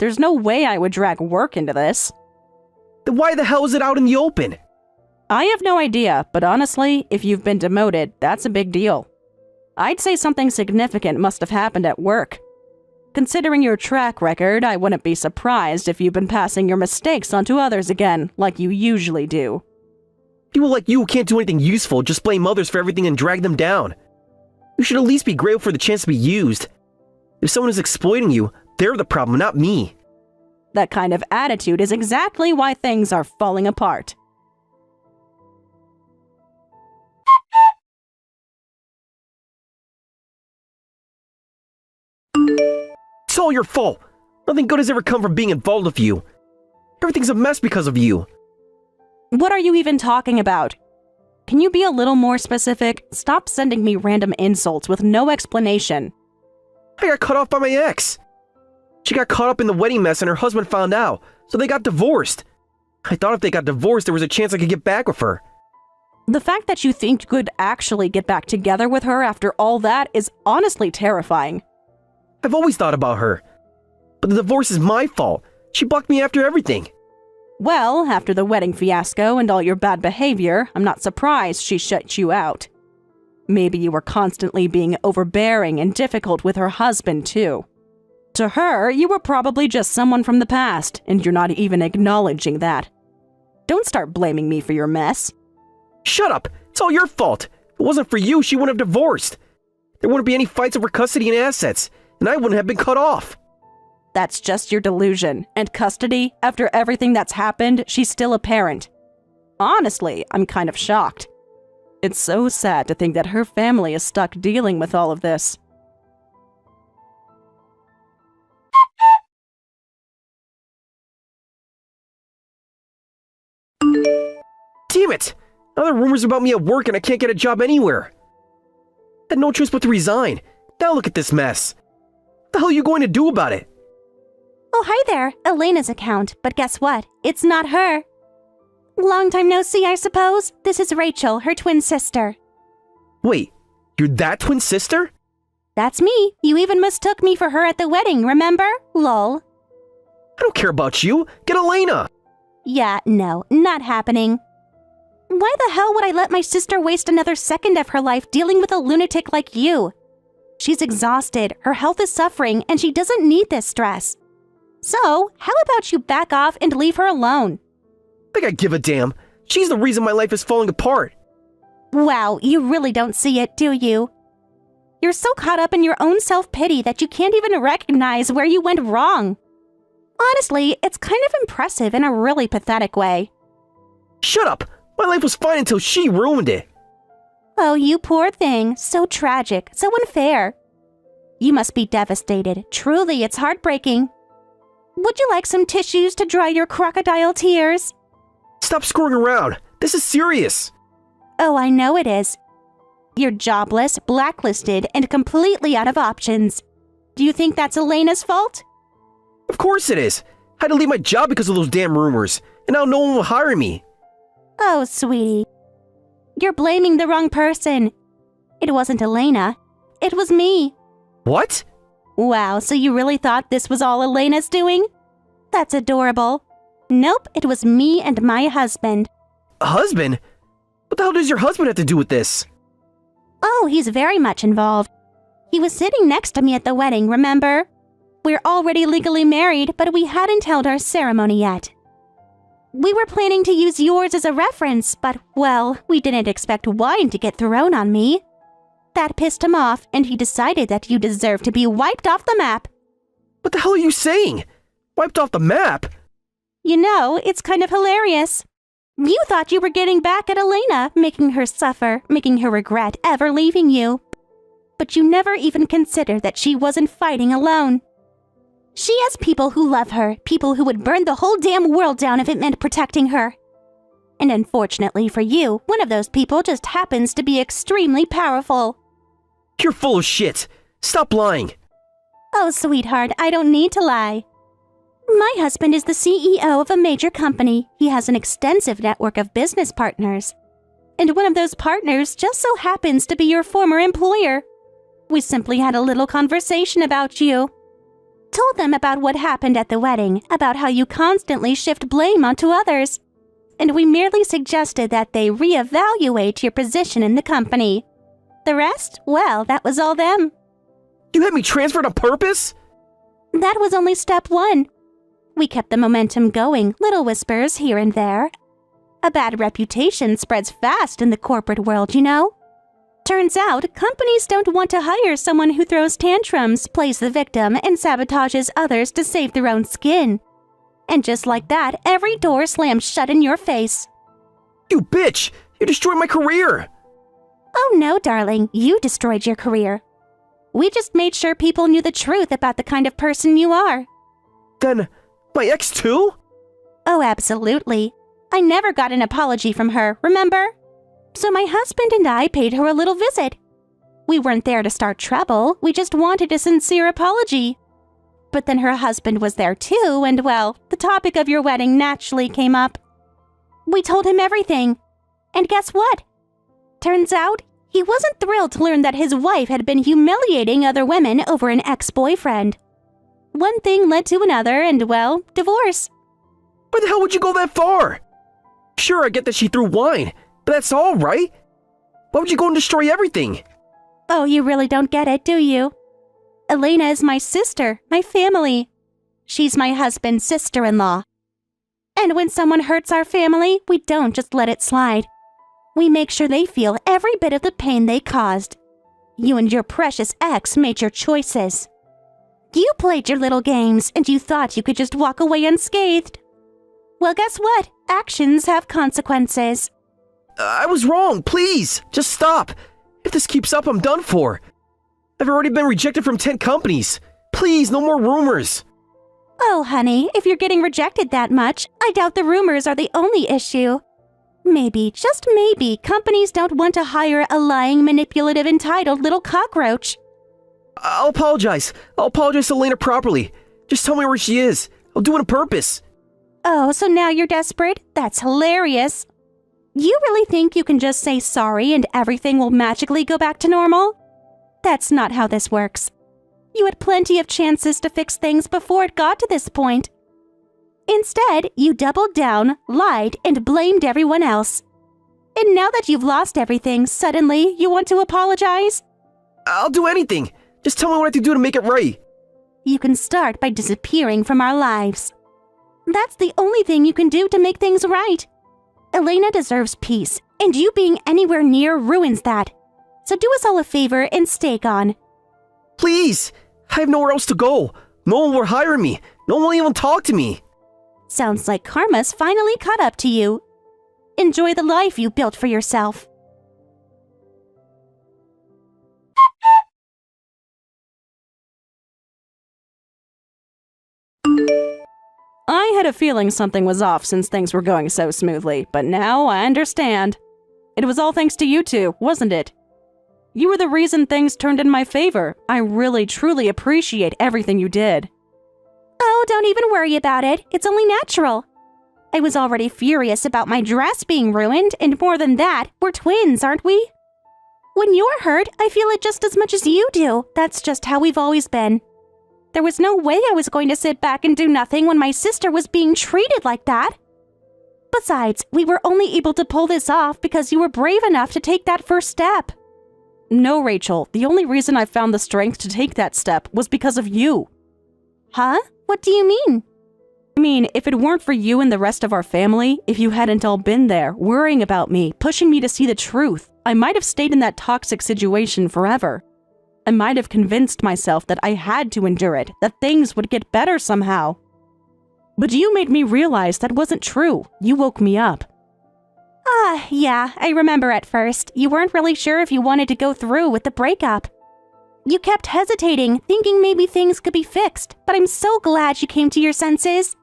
There's no way I would drag work into this. Then why the hell is it out in the open? I have no idea, but honestly, if you've been demoted, that's a big deal. I'd say something significant must have happened at work. Considering your track record, I wouldn't be surprised if you've been passing your mistakes onto others again, like you usually do. People like you who can't do anything useful just blame others for everything and drag them down. You should at least be grateful for the chance to be used. If someone is exploiting you, they're the problem, not me. That kind of attitude is exactly why things are falling apart. It's all your fault. Nothing good has ever come from being involved with you. Everything's a mess because of you. What are you even talking about? Can you be a little more specific? Stop sending me random insults with no explanation. I got cut off by my ex. She got caught up in the wedding mess and her husband found out, so they got divorced. I thought if they got divorced, there was a chance I could get back with her. The fact that you think you could actually get back together with her after all that is honestly terrifying. I've always thought about her. But the divorce is my fault. She blocked me after everything. Well, after the wedding fiasco and all your bad behavior, I'm not surprised she shut you out. Maybe you were constantly being overbearing and difficult with her husband, too. To her, you were probably just someone from the past, and you're not even acknowledging that. Don't start blaming me for your mess. Shut up! It's all your fault! If it wasn't for you, she wouldn't have divorced. There wouldn't be any fights over custody and assets, and I wouldn't have been cut off. That's just your delusion. And custody, after everything that's happened, she's still a parent. Honestly, I'm kind of shocked. It's so sad to think that her family is stuck dealing with all of this. Damn it! Now there are rumors about me at work and I can't get a job anywhere. I had no choice but to resign. Now look at this mess. What the hell are you going to do about it? Oh, hi there. Elena's account. But guess what? It's not her. Long time no see, I suppose. This is Rachel, her twin sister. Wait, you're that twin sister? That's me. You even mistook me for her at the wedding, remember? Lol. I don't care about you. Get Elena. Yeah, no, not happening. Why the hell would I let my sister waste another second of her life dealing with a lunatic like you? She's exhausted, her health is suffering, and she doesn't need this stress. So, how about you back off and leave her alone? Think I give a damn. She's the reason my life is falling apart. Wow, you really don't see it, do you? You're so caught up in your own self-pity that you can't even recognize where you went wrong. Honestly, it's kind of impressive in a really pathetic way. Shut up! My life was fine until she ruined it. Oh, you poor thing. So tragic, so unfair. You must be devastated. Truly, it's heartbreaking. Would you like some tissues to dry your crocodile tears? Stop screwing around. This is serious. Oh, I know it is. You're jobless, blacklisted, and completely out of options. Do you think that's Elena's fault? Of course it is. I had to leave my job because of those damn rumors, and now no one will hire me. Oh, sweetie. You're blaming the wrong person. It wasn't Elena. It was me. What? Wow, so you really thought this was all Elena's doing? That's adorable. Nope, it was me and my husband. A husband? What the hell does your husband have to do with this? Oh, he's very much involved. He was sitting next to me at the wedding, remember? We're already legally married, but we hadn't held our ceremony yet. We were planning to use yours as a reference, but, well, we didn't expect wine to get thrown on me. That pissed him off, and he decided that you deserve to be wiped off the map. What the hell are you saying? Wiped off the map? You know, it's kind of hilarious. You thought you were getting back at Elena, making her suffer, making her regret ever leaving you. But you never even considered that she wasn't fighting alone. She has people who love her, people who would burn the whole damn world down if it meant protecting her. And unfortunately for you, one of those people just happens to be extremely powerful. You're full of shit. Stop lying. Oh, sweetheart, I don't need to lie. My husband is the CEO of a major company. He has an extensive network of business partners. And one of those partners just so happens to be your former employer. We simply had a little conversation about you. Told them about what happened at the wedding, about how you constantly shift blame onto others. And we merely suggested that they reevaluate your position in the company. The rest, well, that was all them. You had me transferred on purpose? That was only step one. We kept the momentum going, little whispers here and there. A bad reputation spreads fast in the corporate world, you know? Turns out, companies don't want to hire someone who throws tantrums, plays the victim, and sabotages others to save their own skin. And just like that, every door slams shut in your face. You bitch! You destroyed my career! Oh no, darling, you destroyed your career. We just made sure people knew the truth about the kind of person you are. Then, my ex too? Oh, absolutely. I never got an apology from her, remember? So my husband and I paid her a little visit. We weren't there to start trouble, we just wanted a sincere apology. But then her husband was there too, and well, the topic of your wedding naturally came up. We told him everything. And guess what? Turns out, he wasn't thrilled to learn that his wife had been humiliating other women over an ex-boyfriend. One thing led to another, and well, divorce. Why the hell would you go that far? Sure, I get that she threw wine, but that's all, right? Why would you go and destroy everything? Oh, you really don't get it, do you? Elena is my sister, my family. She's my husband's sister-in-law. And when someone hurts our family, we don't just let it slide. We make sure they feel every bit of the pain they caused. You and your precious ex made your choices. You played your little games, and you thought you could just walk away unscathed. Well, guess what? Actions have consequences. I was wrong, please! Just stop! If this keeps up, I'm done for. I've already been rejected from 10 companies. Please, no more rumors. Oh, honey, if you're getting rejected that much, I doubt the rumors are the only issue. Maybe, just maybe, companies don't want to hire a lying, manipulative, entitled little cockroach. I'll apologize. I'll apologize to Elena properly. Just tell me where she is. I'll do it on purpose. Oh, so now you're desperate? That's hilarious. You really think you can just say sorry and everything will magically go back to normal? That's not how this works. You had plenty of chances to fix things before it got to this point. Instead, you doubled down, lied, and blamed everyone else. And now that you've lost everything, suddenly you want to apologize? I'll do anything. Just tell me what I have to do to make it right. You can start by disappearing from our lives. That's the only thing you can do to make things right. Elena deserves peace, and you being anywhere near ruins that. So do us all a favor and stay gone. Please! I have nowhere else to go. No one will hire me. No one will even talk to me. Sounds like karma's finally caught up to you. Enjoy the life you built for yourself. I had a feeling something was off since things were going so smoothly, but now I understand. It was all thanks to you two, wasn't it? You were the reason things turned in my favor. I really, truly appreciate everything you did. Oh, don't even worry about it. It's only natural. I was already furious about my dress being ruined, and more than that, we're twins, aren't we? When you're hurt, I feel it just as much as you do. That's just how we've always been. There was no way I was going to sit back and do nothing when my sister was being treated like that. Besides, we were only able to pull this off because you were brave enough to take that first step. No, Rachel, the only reason I found the strength to take that step was because of you. Huh? What do you mean? I mean, if it weren't for you and the rest of our family, if you hadn't all been there, worrying about me, pushing me to see the truth, I might have stayed in that toxic situation forever. I might have convinced myself that I had to endure it, that things would get better somehow. But you made me realize that wasn't true. You woke me up. Yeah, I remember at first. You weren't really sure if you wanted to go through with the breakup. You kept hesitating, thinking maybe things could be fixed, but I'm so glad you came to your senses.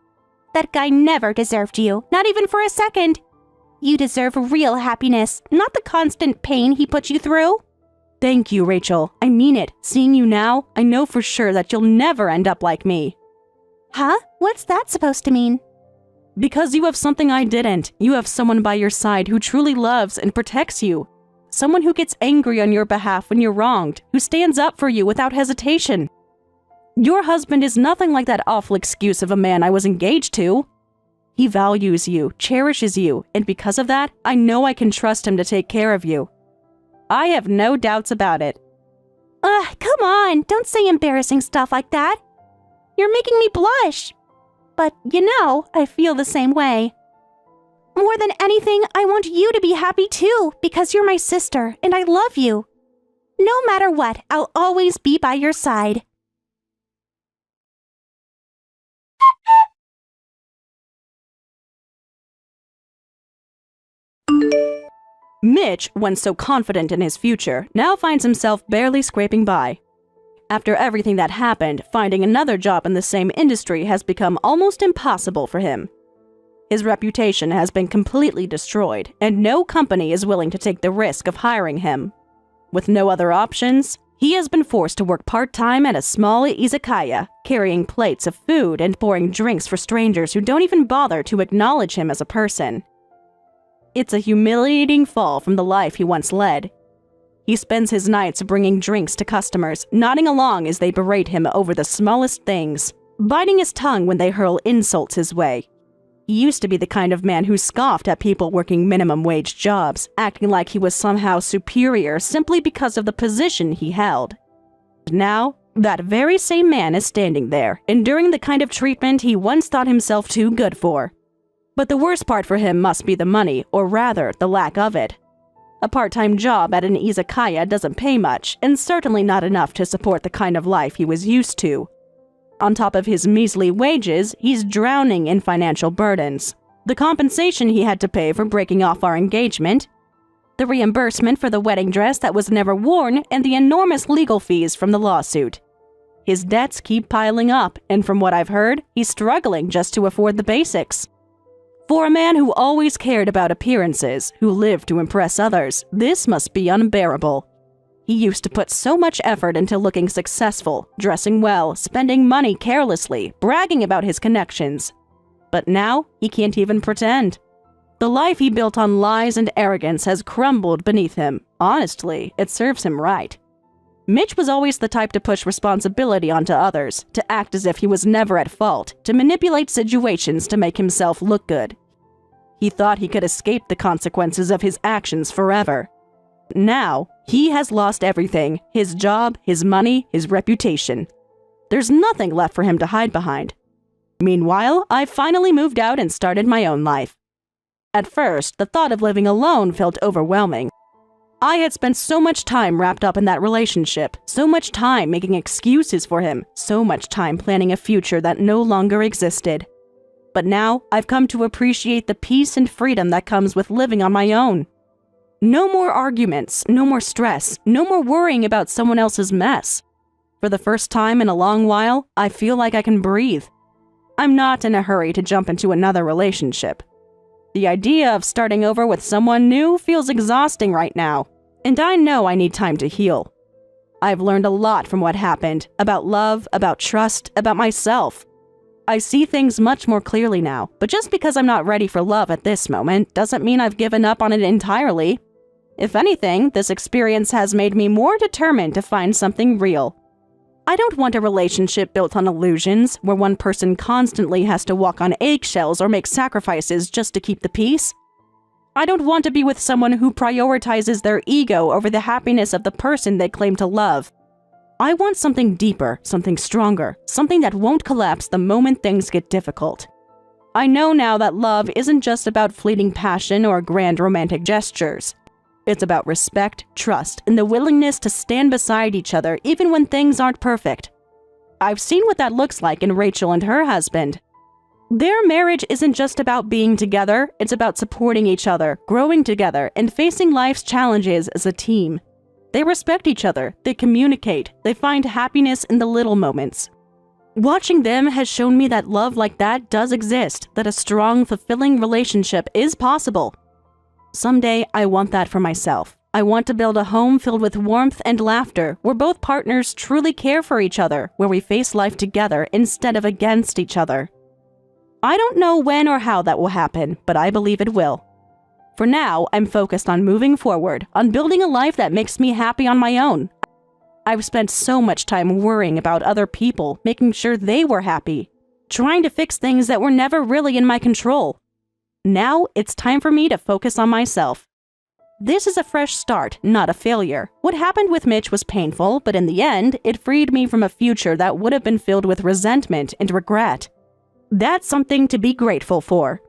That guy never deserved you, not even for a second. You deserve real happiness, not the constant pain he put you through. Thank you, Rachel. I mean it. Seeing you now, I know for sure that you'll never end up like me. Huh? What's that supposed to mean? Because you have something I didn't. You have someone by your side who truly loves and protects you. Someone who gets angry on your behalf when you're wronged, who stands up for you without hesitation. Your husband is nothing like that awful excuse of a man I was engaged to. He values you, cherishes you, and because of that, I know I can trust him to take care of you. I have no doubts about it. Come on, don't say embarrassing stuff like that. You're making me blush. But, you know, I feel the same way. More than anything, I want you to be happy too, because you're my sister, and I love you. No matter what, I'll always be by your side. Mitch, once so confident in his future, now finds himself barely scraping by. After everything that happened, finding another job in the same industry has become almost impossible for him. His reputation has been completely destroyed, and no company is willing to take the risk of hiring him. With no other options, he has been forced to work part-time at a small izakaya, carrying plates of food and pouring drinks for strangers who don't even bother to acknowledge him as a person. It's a humiliating fall from the life he once led. He spends his nights bringing drinks to customers, nodding along as they berate him over the smallest things, biting his tongue when they hurl insults his way. He used to be the kind of man who scoffed at people working minimum wage jobs, acting like he was somehow superior simply because of the position he held. Now, that very same man is standing there, enduring the kind of treatment he once thought himself too good for. But the worst part for him must be the money, or rather, the lack of it. A part-time job at an izakaya doesn't pay much, and certainly not enough to support the kind of life he was used to. On top of his measly wages, he's drowning in financial burdens. the compensation he had to pay for breaking off our engagement, the reimbursement for the wedding dress that was never worn, and the enormous legal fees from the lawsuit. His debts keep piling up, and from what I've heard, he's struggling just to afford the basics. For a man who always cared about appearances, who lived to impress others, this must be unbearable. He used to put so much effort into looking successful, dressing well, spending money carelessly, bragging about his connections. But now, he can't even pretend. The life he built on lies and arrogance has crumbled beneath him. Honestly, it serves him right. Mitch was always the type to push responsibility onto others, to act as if he was never at fault, to manipulate situations to make himself look good. He thought he could escape the consequences of his actions forever. Now, he has lost everything: his job, his money, his reputation. There's nothing left for him to hide behind. Meanwhile, I finally moved out and started my own life. At first, the thought of living alone felt overwhelming. I had spent so much time wrapped up in that relationship, so much time making excuses for him, so much time planning a future that no longer existed. But now, I've come to appreciate the peace and freedom that comes with living on my own. No more arguments, no more stress, no more worrying about someone else's mess. For the first time in a long while, I feel like I can breathe. I'm not in a hurry to jump into another relationship. The idea of starting over with someone new feels exhausting right now, and I know I need time to heal. I've learned a lot from what happened, about love, about trust, about myself. I see things much more clearly now, but just because I'm not ready for love at this moment doesn't mean I've given up on it entirely. If anything, this experience has made me more determined to find something real. I don't want a relationship built on illusions, where one person constantly has to walk on eggshells or make sacrifices just to keep the peace. I don't want to be with someone who prioritizes their ego over the happiness of the person they claim to love. I want something deeper, something stronger, something that won't collapse the moment things get difficult. I know now that love isn't just about fleeting passion or grand romantic gestures. It's about respect, trust, and the willingness to stand beside each other even when things aren't perfect. I've seen what that looks like in Rachel and her husband. Their marriage isn't just about being together, it's about supporting each other, growing together, and facing life's challenges as a team. They respect each other, they communicate, they find happiness in the little moments. Watching them has shown me that love like that does exist, that a strong, fulfilling relationship is possible. Someday, I want that for myself. I want to build a home filled with warmth and laughter, where both partners truly care for each other, where we face life together instead of against each other. I don't know when or how that will happen, but I believe it will. For now, I'm focused on moving forward, on building a life that makes me happy on my own. I've spent so much time worrying about other people, making sure they were happy, trying to fix things that were never really in my control. Now, it's time for me to focus on myself. This is a fresh start, not a failure. What happened with Mitch was painful, but in the end, it freed me from a future that would have been filled with resentment and regret. That's something to be grateful for.